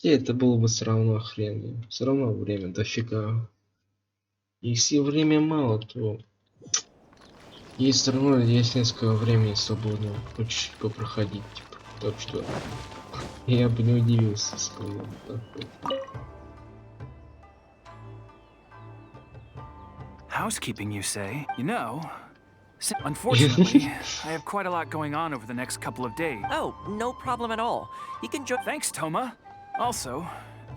И это было бы все равно хрень. Все равно время дофига. Если время мало, то есть все равно есть несколько времени свободного. Хочешь попроходить. Типа. Так что я бы не удивился, сказал. Housekeeping, you say? You know, unfortunately, I have quite a lot going on over the next couple of days. Oh, no problem at all. You can join. Thanks, Toma. Also,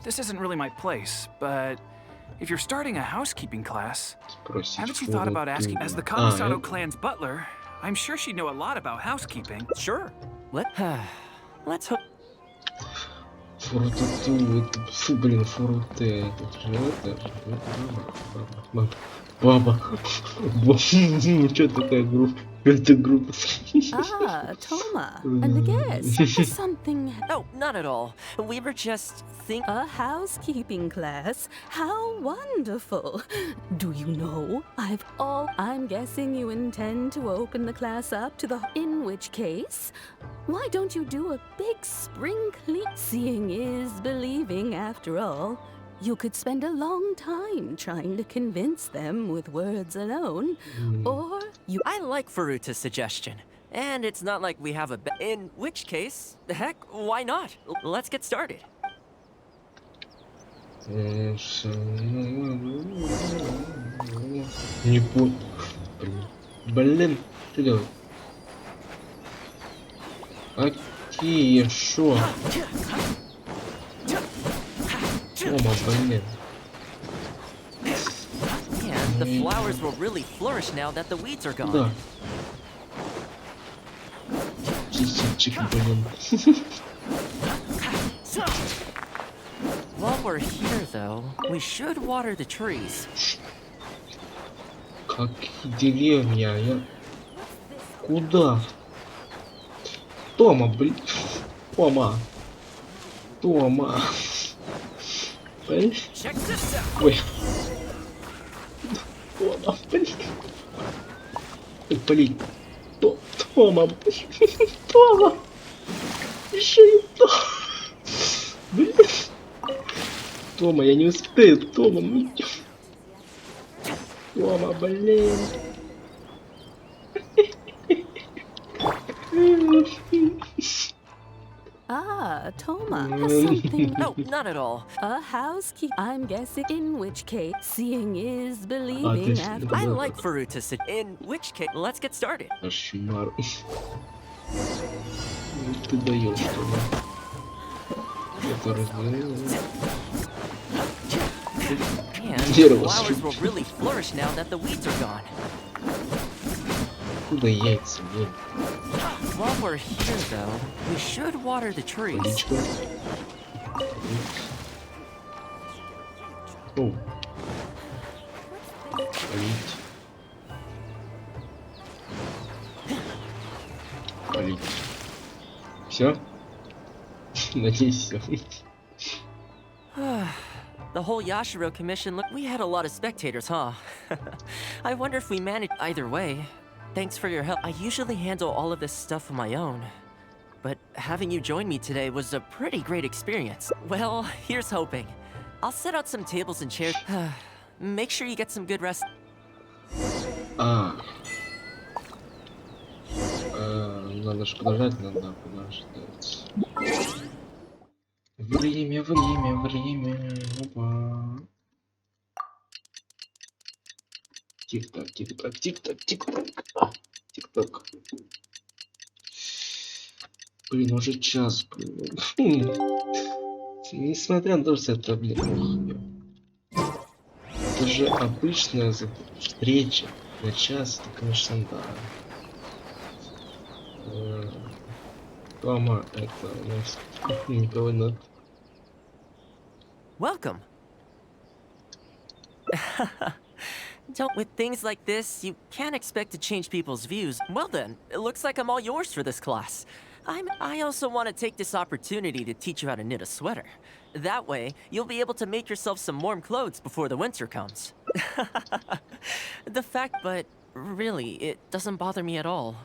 this isn't really my place, but if you're starting a housekeeping class, haven't you thought about asking? As the Kamisato clan's butler, I'm sure she'd know a lot about housekeeping. Sure. Let's hope. Фу, блин, фуруте. Баба. Что такая группа? Это группа. Ah, Toma. And the guest. Something... No, not at all. We were just thinking... A housekeeping class? How wonderful. Do you know, I'm guessing you intend to open the class up to the... In which case, why don't you do a big spring clean? Seeing is believing after all. You could spend a long time trying to convince them with words alone, or you... I like Furuta's suggestion. And it's not like we have a in which case, the heck, why not? Let's get started. Не понял. Блин, что делать? Какие шо? Тома, блин. And the flowers will really flourish now that the weeds are gone. Да. Чистильчик, блин. While we're here, though, we should water the trees. Как деревья, я... Куда? Тома, блин. Тома. Тома. Блин. Ой. Тома, блин. Ой, блин. Тома, блин. Тома. Еще и Тома. Блин. Тома, я не успею. Тома, блин. Тома, блин. Ah, Toma has something. No, not at all. A housekeeper. I'm guessing. In which case, seeing is believing. After. I like Faru to sit. In which case, let's get started. Кошмар. Ты даешь, Тома. Это разделилось. And the flowers will really flourish now that the weeds are gone. Куда яйца, блин? While we're here, though, we should water the trees. Водичка. О. Полить. Полить. Все? Надеюсь, все. The whole Yashiro commission, look, we had a lot of spectators, huh? I wonder if we managed either way. Thanks for your help. I usually handle all of this stuff on my own. But having you join me today was a pretty great experience. Well, here's hoping. I'll set out some tables and chairs. Make sure you get some good rest. Надо же подождать, надо подождать. Время, время, время. Опа. Тик-так, тик-так, тик-так, тик-так. Тик-так. Блин, уже час, блин. Несмотря на то, что это, блин, это же обычная встреча на час, это, конечно, да. Тома, это у нас никого нет. Welcome. With things like this, you can't expect to change people's views. Well then, it looks like I'm all yours for this class. I also want to take this opportunity to teach you how to knit a sweater. That way, you'll be able to make yourself some warm clothes before the winter comes. But really, it doesn't bother me at all.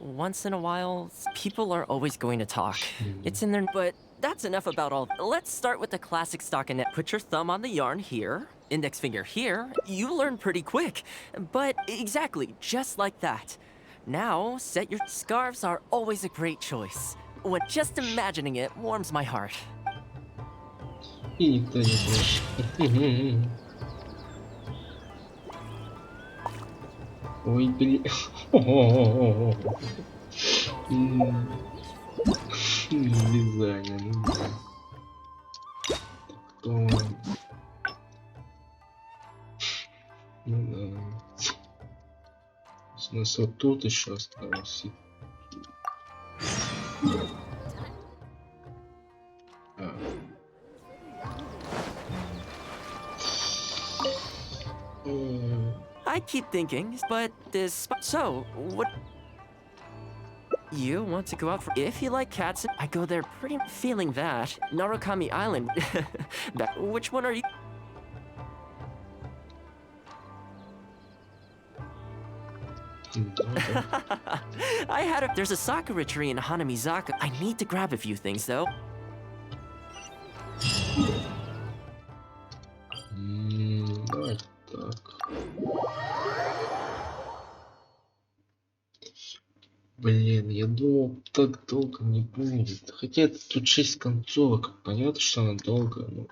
Once in a while, people are always going to talk. It's in their... But that's enough about all... Let's start with the classic stockinette. Put your thumb on the yarn here, index finger here. You learn pretty quick. But exactly, just like that. Now, set your... Scarves are always a great choice. When just imagining it warms my heart. И никто не слышит. Ой, блин. Вязание, ну да. Кто? Ну да. У нас вот тут еще осталось. I keep thinking, but this... So, what... You want to go out for... If you like cats, I go there pretty... Feeling that. Narukami Island. Which one are you... I had a... There's a sakura tree in Hanamizaka. I need to grab a few things, though. Давай так. Блин, я думал, так долго не будет. Хотя тут 6 концовок. Понятно, что она долго, но...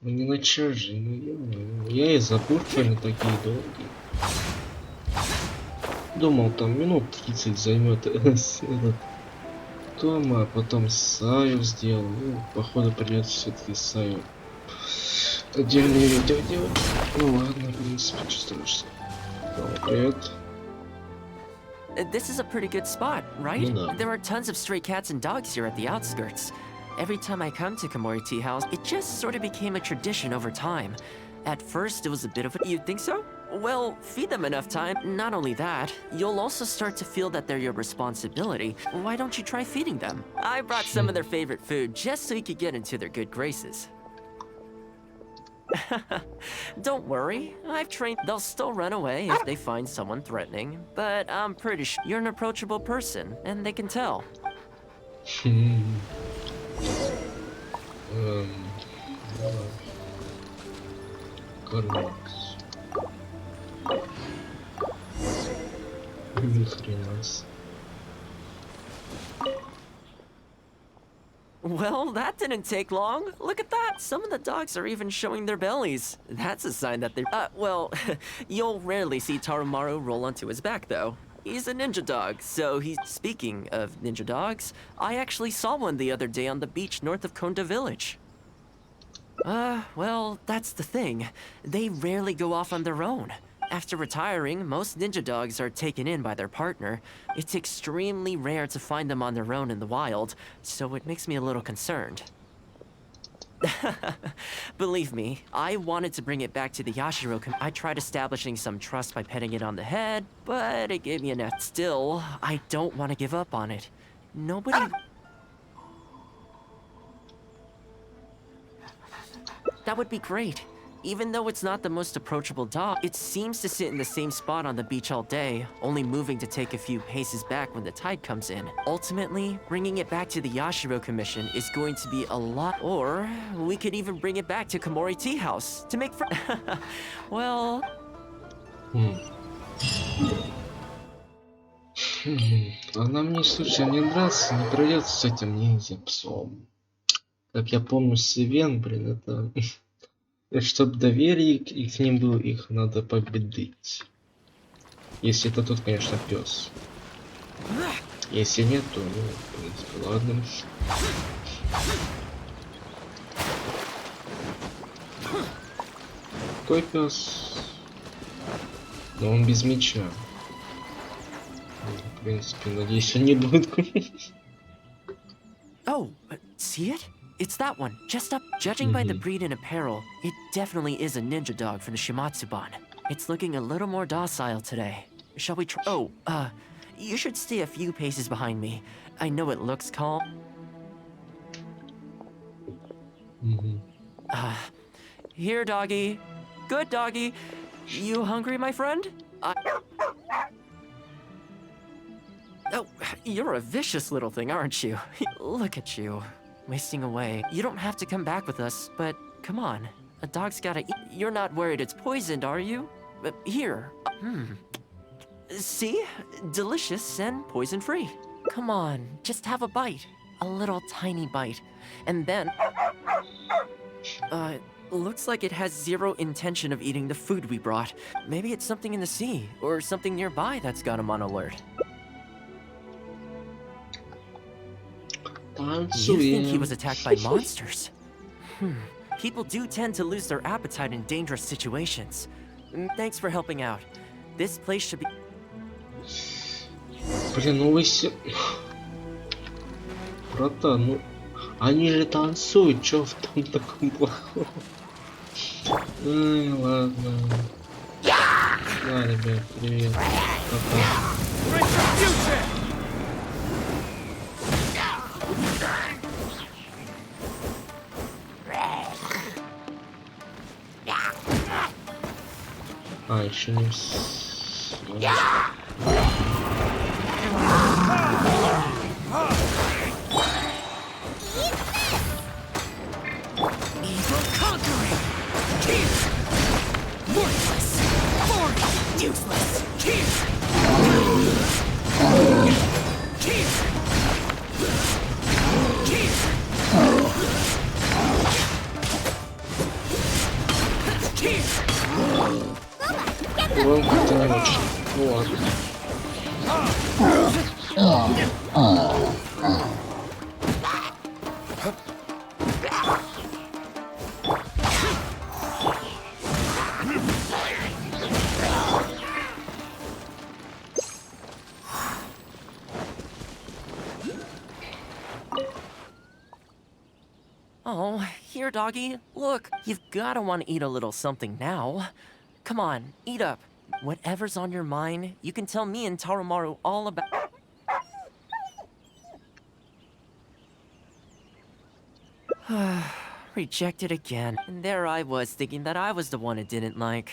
Ну не начать же, ну ё-моё. Я и забыл, что они такие долгие. Думал, там минут 30 займет этот Тома, а потом Саю сделал. Ну, походу придется все-таки Саю отдельное видео делать. Ну ладно, в принципе, чисто мужское. Привет. This is a pretty good spot, right? No. There are tons of stray cats and dogs here at the outskirts. Every time I come to Komori Tea House, it just sort of became a tradition over time. At first, it was a bit of a... You think so? Well, feed them enough time. Not only that, you'll also start to feel that they're your responsibility. Why don't you try feeding them? I brought some of their favorite food just so you could get into their good graces. Don't worry, I've trained. They'll still run away if they find someone threatening, but I'm pretty sure you're an approachable person, and they can tell. Well, that didn't take long. Look at that. Some of the dogs are even showing their bellies. That's a sign that they're... well, you'll rarely see Tarumaru roll onto his back, though. He's a ninja dog, so he's... Speaking of ninja dogs, I actually saw one the other day on the beach north of Konda Village. Well, that's the thing. They rarely go off on their own. After retiring, most ninja dogs are taken in by their partner. It's extremely rare to find them on their own in the wild, so it makes me a little concerned. Believe me, I wanted to bring it back to the Yashiro. I tried establishing some trust by petting it on the head, but it gave me a net. Still, I don't want to give up on it. Nobody... That would be great. Even though it's not the most approachable dog, it seems to sit in the same spot on the beach all day, only moving to take a few paces back when the tide comes in. Ultimately, bringing it back to the Yashiro Commission is going to be a lot... Or, we could even bring it back to Komori Tea House to make well... Она мне, слушай, мне нравится, не придется с этим ниндзя псом. Как я помню, Севен, блин, это... Чтобы доверие и к ним было, их надо победить. Если это тот, конечно, пес. Если нет, то, ну, в принципе, ладно. Какой пес? Но он без меча. В принципе, надеюсь, он не будет. Oh, see it? It's that one, just up. Judging by the breed and apparel, it definitely is a ninja dog from the Shimatsuban. It's looking a little more docile today. Shall we try? Oh, you should stay a few paces behind me. I know it looks calm. Here, doggy. Good doggy. You hungry, my friend? Oh, you're a vicious little thing, aren't you? Look at you. Wasting away. You don't have to come back with us, but come on. A dog's gotta eat. You're not worried it's poisoned, are you? Here. See? Delicious and poison-free. Come on, just have a bite. A little tiny bite. And then... looks like it has zero intention of eating the food we brought. Maybe it's something in the sea, or something nearby that's got him on alert. You think he was attacked by monsters? People do tend to lose their appetite in dangerous situations. Thanks for helping out. This place should be... Блин, ну вы все... Братан, ну... Они же танцуют, чё в том таком плохом? Ладно. Да, ребят, привет. Пока. А, еще не Вот. Oh, here, doggy. Look, you've gotta want to eat a little something now. Come on, eat up. Whatever's on your mind, you can tell me and Tarumaru all about. Rejected again. And there I was, thinking that I was the one it didn't like.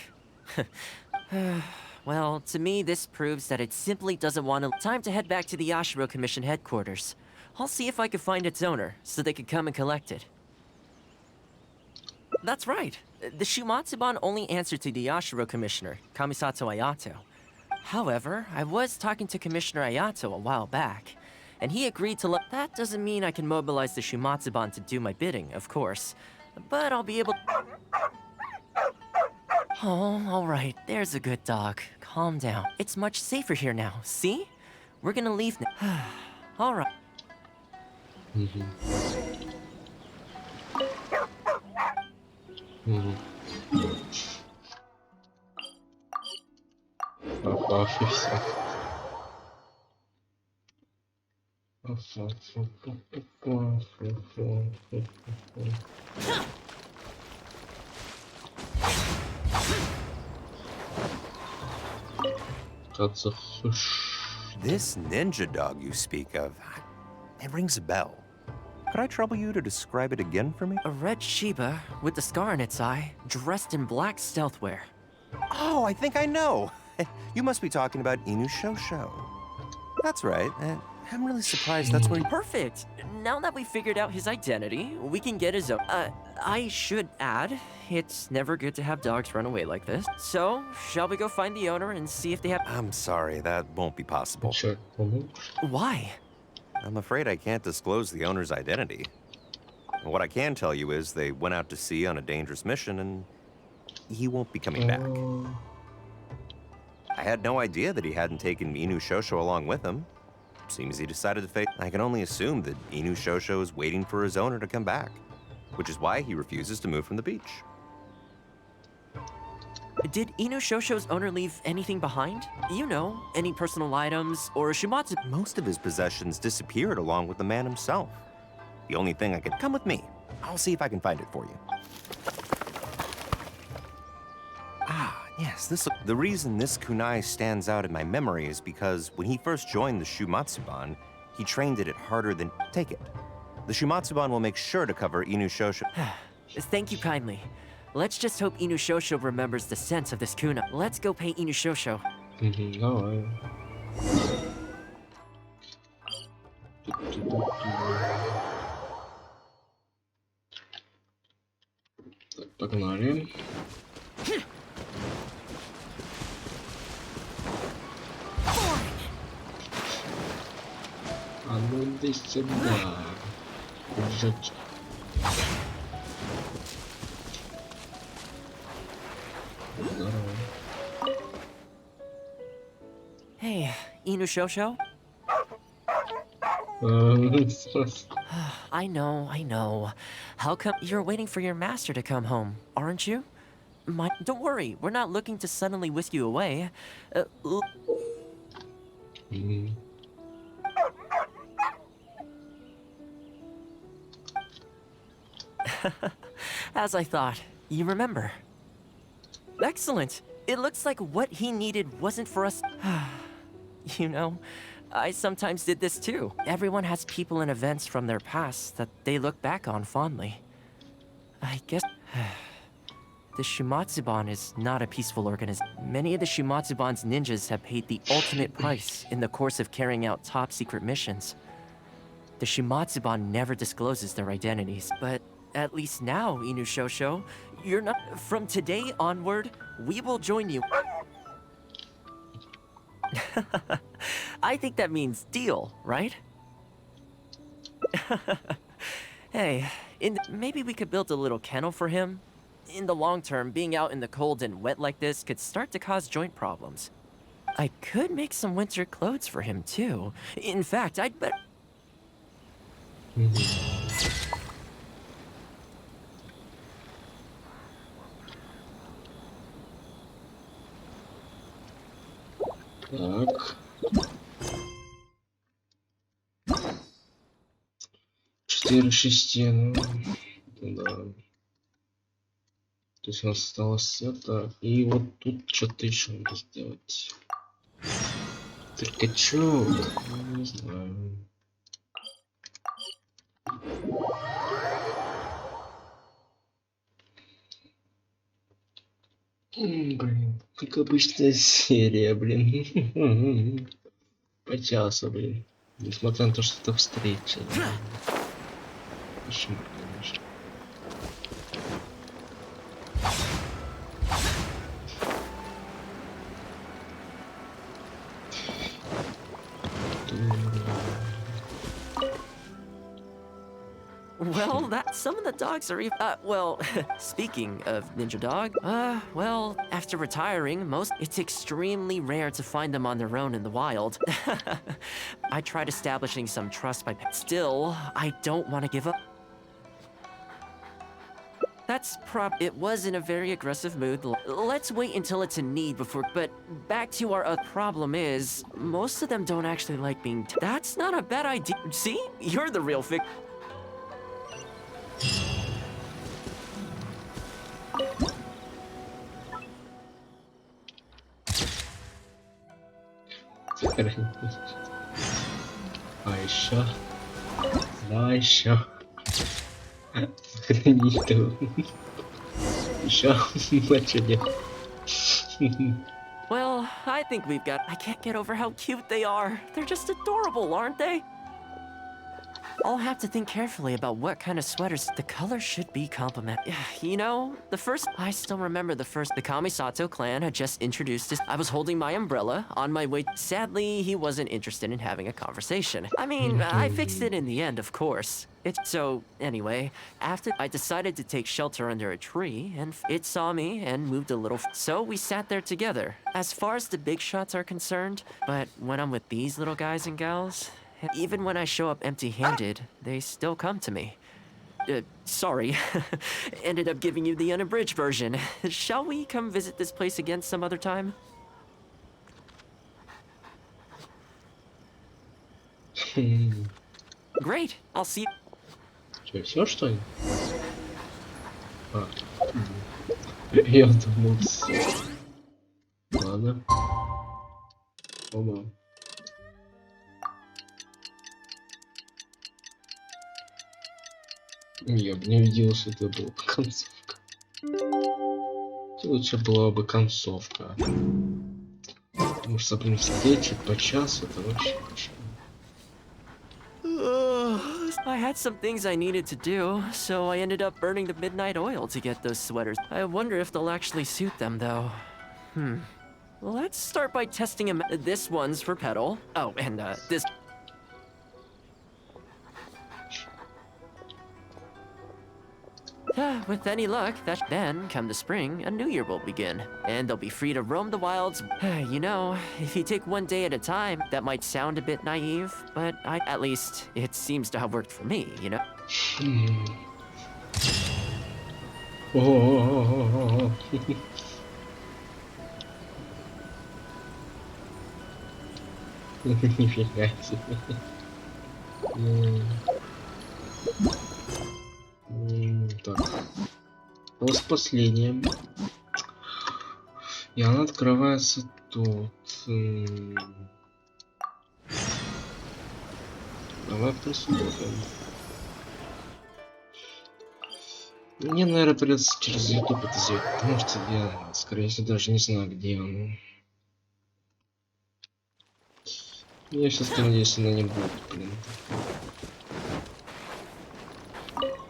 Well, to me, this proves that it simply doesn't want to. Time to head back to the Yashiro Commission headquarters. I'll see if I can find its owner, so they can come and collect it. That's right. The Shumatsuban only answered to the Yashiro Commissioner, Kamisato Ayato. However, I was talking to Commissioner Ayato a while back, and he agreed to let. That doesn't mean I can mobilize the Shumatsuban to do my bidding, of course, but I'll be able. Oh, alright, there's a good dog. Calm down. It's much safer here now, see? We're gonna leave now. Alright. Попав и все. This ninja dog you speak of, it rings a bell. Could I trouble you to describe it again for me? A red Shiba with the scar in its eye, dressed in black stealth wear. Oh, I think I know. You must be talking about Inu Shosho. That's right. I'm really surprised that's where you... Perfect! Now that we figured out his identity, we can get his own. I should add, it's never good to have dogs run away like this. So, shall we go find the owner and see if they have... I'm sorry, that won't be possible. Why? I'm afraid I can't disclose the owner's identity. What I can tell you is they went out to sea on a dangerous mission and he won't be coming back. I had no idea that he hadn't taken Inu Shosho along with him. Seems he decided to face. I can only assume that Inu Shosho is waiting for his owner to come back, which is why he refuses to move from the beach. Did Inu Shosho's owner leave anything behind? You know, any personal items or Shumatsu? Most of his possessions disappeared along with the man himself. The only thing I could... Come with me. I'll see if I can find it for you. Ah, yes, the reason this kunai stands out in my memory is because when he first joined the Shumatsuban, he trained it harder than... Take it. The Shumatsuban will make sure to cover Inu Shosho. Thank you kindly. Let's just hope Inu Shosho remembers the sense of this kunai. Let's go pay Inu Shosho. Погнали. А ну иди сюда. Жуть. Hey, Inu Shosho? I know. How come you're waiting for your master to come home, aren't you? Don't worry, we're not looking to suddenly whisk you away. As I thought, you remember. Excellent! It looks like what he needed wasn't for us. You know, I sometimes did this too. Everyone has people and events from their past that they look back on fondly. I guess... The Shumatsuban is not a peaceful organization. Many of the Shumatsuban's ninjas have paid the ultimate price in the course of carrying out top-secret missions. The Shumatsuban never discloses their identities, but at least now, Inu Shosho, you're not... From today onward, we will join you. I think that means deal, right? Hey, maybe we could build a little kennel for him? In the long term, being out in the cold and wet like this could start to cause joint problems. I could make some winter clothes for him too. In fact, I'd better... Так. 4 6, ну, да. То есть у нас осталось это. И вот тут что-то еще надо сделать. Только чё? Ну, не знаю. Блин, как обычная серия, блин. По часу, блин. Несмотря на то, что это встреча. Почему, конечно. Well, some of the dogs are even, well, speaking of Ninja Dog, well, after retiring, it's extremely rare to find them on their own in the wild. I tried establishing some trust by, still, I don't want to give up. It was in a very aggressive mood. Let's wait until it's in need before, but back to our problem is, most of them don't actually like being, that's not a bad idea. See? You're the real fig. А еще. Да, еще. Сохранить-то. Еще начали. Well, I think we've got... I can't get over how cute they are. They're just adorable, aren't they? I'll have to think carefully about what kind of sweaters. The color should be complementary. You know, I still remember the Kamisato clan had just introduced us. I was holding my umbrella on my way. Sadly, he wasn't interested in having a conversation. I mean, I fixed it in the end, of course. So, anyway, after I decided to take shelter under a tree, and it saw me and moved a little. So we sat there together. As far as the big shots are concerned, but when I'm with these little guys and gals, even when I show up empty-handed, they still come to me. Sorry. Ended up giving you the unabridged version. Shall we come visit this place again some other time? Great. I'll see you. Все, что ли? Я думал, все. Ладно. Оба. Я бы не видел, что это была бы концовка. Лучше была бы концовка. Потому что, блин, встречи по часу, это вообще очень... I had some things I needed to do, so I ended up burning the midnight oil to get those sweaters. I wonder if they'll actually suit them, though. Let's start by testing them. This one's for Petal. Oh, and this... With any luck, then, come the spring, a new year will begin. And they'll be free to roam the wilds. You know, if you take one day at a time, that might sound a bit naive, but at least, it seems to have worked for me, you know? Нифига себе. Так. С последним. И она открывается тут. Давай посмотрим. Мне, наверное, придется через YouTube это сделать, потому что я, скорее всего, даже не знаю, где оно. Я сейчас надеюсь, она не будет, блин.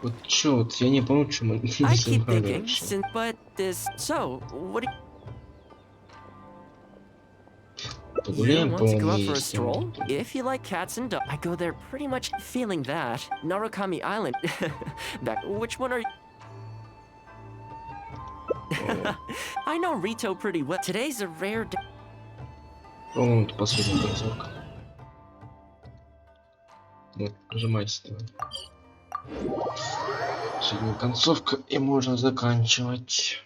Вот чё, вот я не помню, чему не собрали вообще. Погуляем, по-моему, есть. If you like cats and dogs, I go there pretty much feeling that. Narukami Island. Which one are you? I know Rito pretty well. Today's a rare day. По-моему, это последняя концовка. Вот, нажимайте давай. Последняя концовка, и можно заканчивать.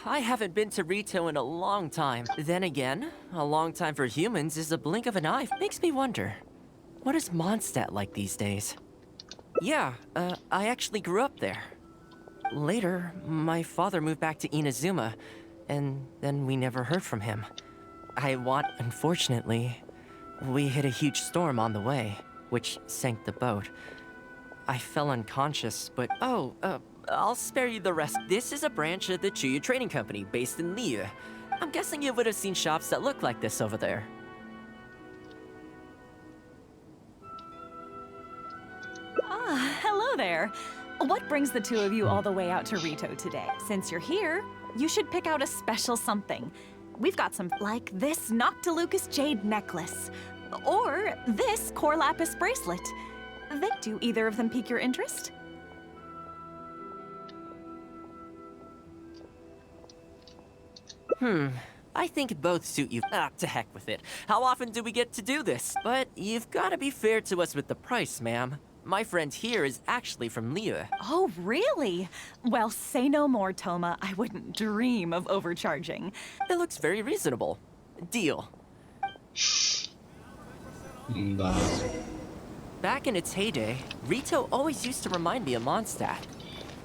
I haven't been to Rito in a long time. Then again, a long time for humans is a blink of an eye. Makes me wonder, what is Mondstadt like these days? Yeah, I actually grew up there. Later, my father moved back to Inazuma, and then we never heard from him. Unfortunately, we hit a huge storm on the way, which sank the boat. I fell unconscious, but I'll spare you the rest. This is a branch of the Chuyu Trading Company based in Liyue. I'm guessing you would have seen shops that look like this over there. Ah, hello there. What brings the two of you all the way out to Rito today? Since you're here, you should pick out a special something. We've got some like this Noctilucus jade necklace, or this core lapis bracelet. Do either of them pique your interest? I think both suit you. To heck with it. How often do we get to do this? But you've got to be fair to us with the price, ma'am. My friend here is actually from Liyue. Oh, really? Well, say no more, Toma. I wouldn't dream of overcharging. It looks very reasonable. Deal. Да. Back in its heyday, Rito always used to remind me of Mondstadt.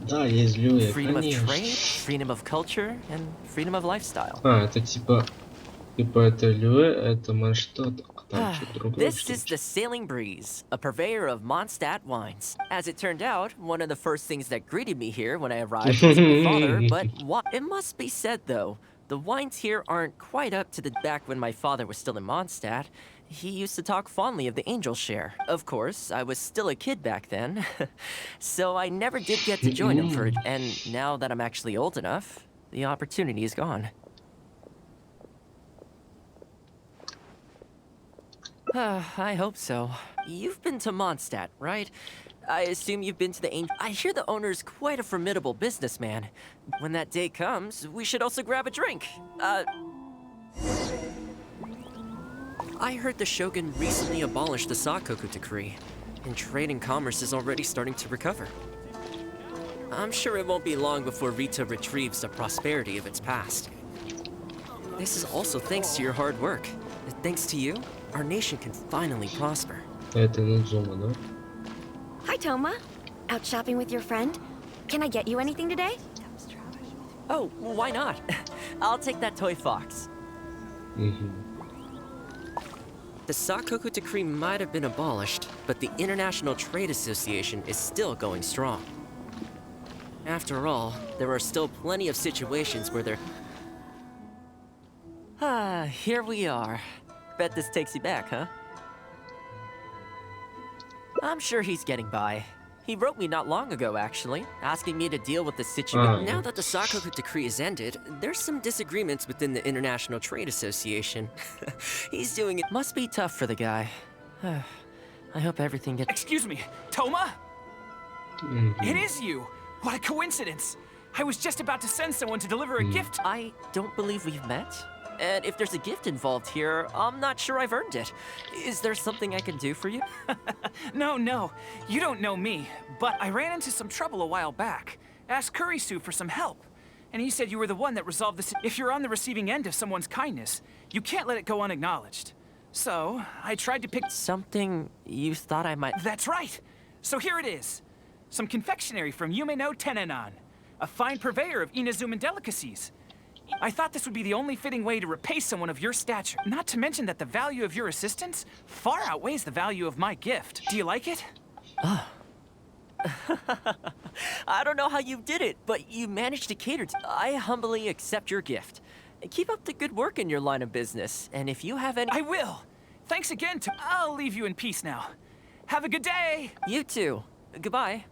Да, есть Льюи, Freedom of конечно. trade, freedom of culture, and freedom of lifestyle. А, это типа это Льюи, это Манштадт. Там что-то другое. This is the Sailing Breeze, a purveyor of Mondstadt wines. As it turned out, one of the first things that greeted me here when I arrived was my father, but it must be said though, the wines here aren't quite up to the back when my father was still in Mondstadt. He used to talk fondly of the angel share. Of course, I was still a kid back then, so I never did get to join him for it, and now that I'm actually old enough, the opportunity is gone. I hope so. You've been to Mondstadt, right? I assume you've been to the Angel. I hear the owner's quite a formidable businessman. When that day comes, we should also grab a drink. I heard the Shogun recently abolished the Sakoku decree, and trade and commerce is already starting to recover. I'm sure it won't be long before Rito retrieves the prosperity of its past. This is also thanks to your hard work. Thanks to you, our nation can finally prosper. Это Инадзума, да? Hi, Toma. Out shopping with your friend? Can I get you anything today? Oh, why not? I'll take that toy fox. The Sakoku decree might have been abolished, but the International Trade Association is still going strong. After all, there are still plenty of situations where here we are. Bet this takes you back, huh? I'm sure he's getting by. He wrote me not long ago, actually, asking me to deal with the situation. Now that the Sakoku decree is ended, there's some disagreements within the International Trade Association. He's doing it. Must be tough for the guy. I hope everything gets... Excuse me, Toma? It is you! What a coincidence! I was just about to send someone to deliver a gift. I don't believe we've met. And if there's a gift involved here, I'm not sure I've earned it. Is there something I can do for you? No, you don't know me, but I ran into some trouble a while back. Asked Kurisu for some help, and he said you were the one that resolved this. If you're on the receiving end of someone's kindness, you can't let it go unacknowledged. So, I tried to pick... Something you thought I might... That's right! So here it is. Some confectionery from Yumeno Tenenan, a fine purveyor of Inazuman delicacies. I thought this would be the only fitting way to repay someone of your stature. Not to mention that the value of your assistance far outweighs the value of my gift. Do you like it? I don't know how you did it, but you managed to cater to... I humbly accept your gift. Keep up the good work in your line of business, and if you have any... I will! Thanks again to... I'll leave you in peace now. Have a good day! You too. Goodbye.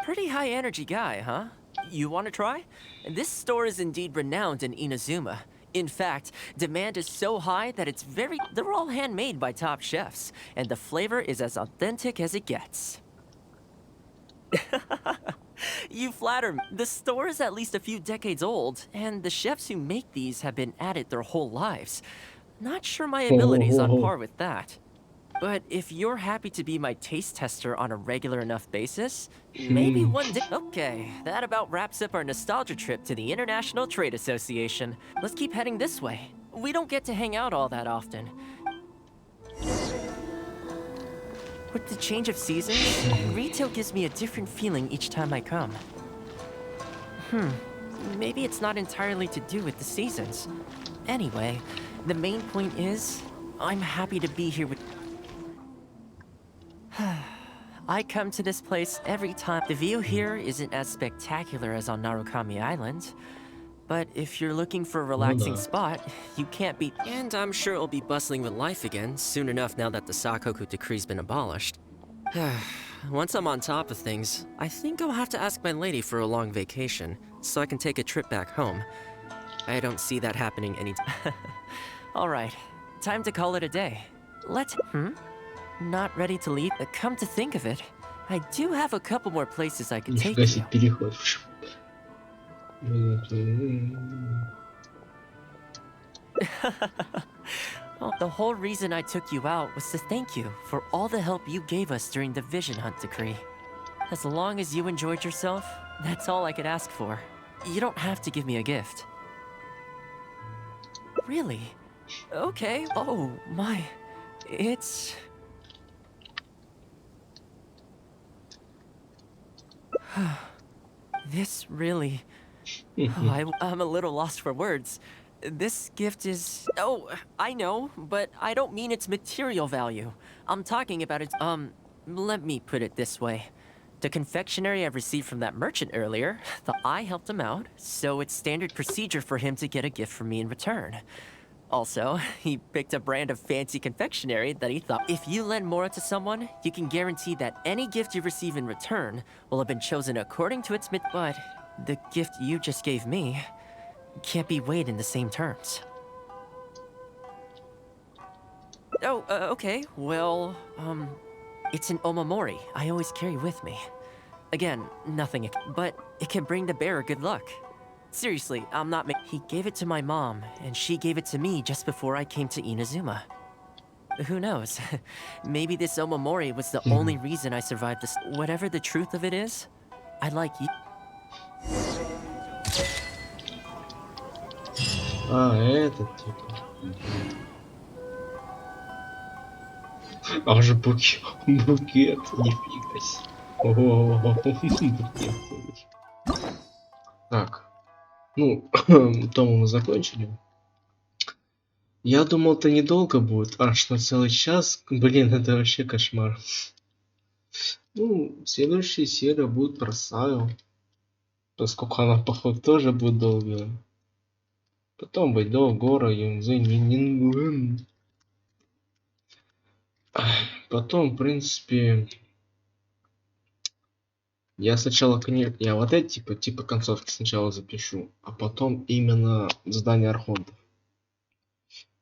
Pretty high energy guy, huh? You want to try? This store is indeed renowned in Inazuma. In fact, demand is so high that it's they're all handmade by top chefs, and the flavor is as authentic as it gets. You flatter me. The store is at least a few decades old, and the chefs who make these have been at it their whole lives. Not sure my ability's on par with that. But if you're happy to be my taste tester on a regular enough basis, maybe one day. Okay, that about wraps up our nostalgia trip to the International Trade Association. Let's keep heading this way. We don't get to hang out all that often. With the change of seasons, retail gives me a different feeling each time I come. Maybe it's not entirely to do with the seasons. Anyway, the main point is, I'm happy to be here with... I come to this place every time. The view here isn't as spectacular as on Narukami Island, but if you're looking for a relaxing spot, you can't beat... And I'm sure it'll be bustling with life again soon enough now that the Sakoku decree's been abolished. Once I'm on top of things, I think I'll have to ask my lady for a long vacation, so I can take a trip back home. I don't see that happening anytime. Alright, time to call it a day. Let's... Not ready to leave? Come to think of it, I do have a couple more places I could take you. Well, the whole reason I took you out was to thank you for all the help you gave us during the Vision Hunt decree. As long as you enjoyed yourself, that's all I could ask for. You don't have to give me a gift. Really? Okay. Oh, my. It's... This really... I'm a little lost for words. This gift is... Oh, I know, but I don't mean its material value. I'm talking about its... let me put it this way. The confectionery I received from that merchant earlier, I helped him out, so it's standard procedure for him to get a gift from me in return. Also, he picked a brand of fancy confectionery that he thought if you lend Mora to someone, you can guarantee that any gift you receive in return will have been chosen according to its but the gift you just gave me can't be weighed in the same terms. Oh, okay, well, it's an omamori I always carry with me. Again, nothing, but it can bring the bearer good luck. Seriously, I'm not He gave it to my mom, and she gave it to me just before I came to Inazuma. Who knows? Maybe this omamori was the only reason I survived this. Whatever the truth of it is, I'd like you... этот типа. Аж букет, нифига себе. О, букет. Так. Ну, Тому мы закончили. Я думал, это недолго будет, аж на целый час. Блин, это вообще кошмар. Ну, следующая серия будет про Саю. Поскольку она, походу, тоже будет долгая. Потом будет до Гора, Юнзы, Нинин. Потом, в принципе... Я сначала, я вот эти типа концовки сначала запишу, а потом именно задание архонтов.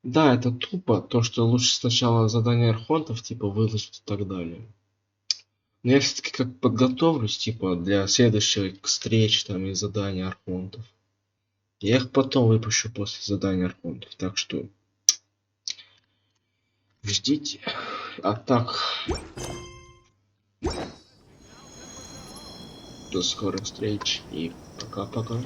Да, это тупо, то что лучше сначала задание архонтов типа выложить и так далее. Но я все-таки как подготовлюсь типа для следующих встреч там и заданий архонтов. Я их потом выпущу после задания архонтов, так что ждите. А так... До скорых встреч и пока-пока.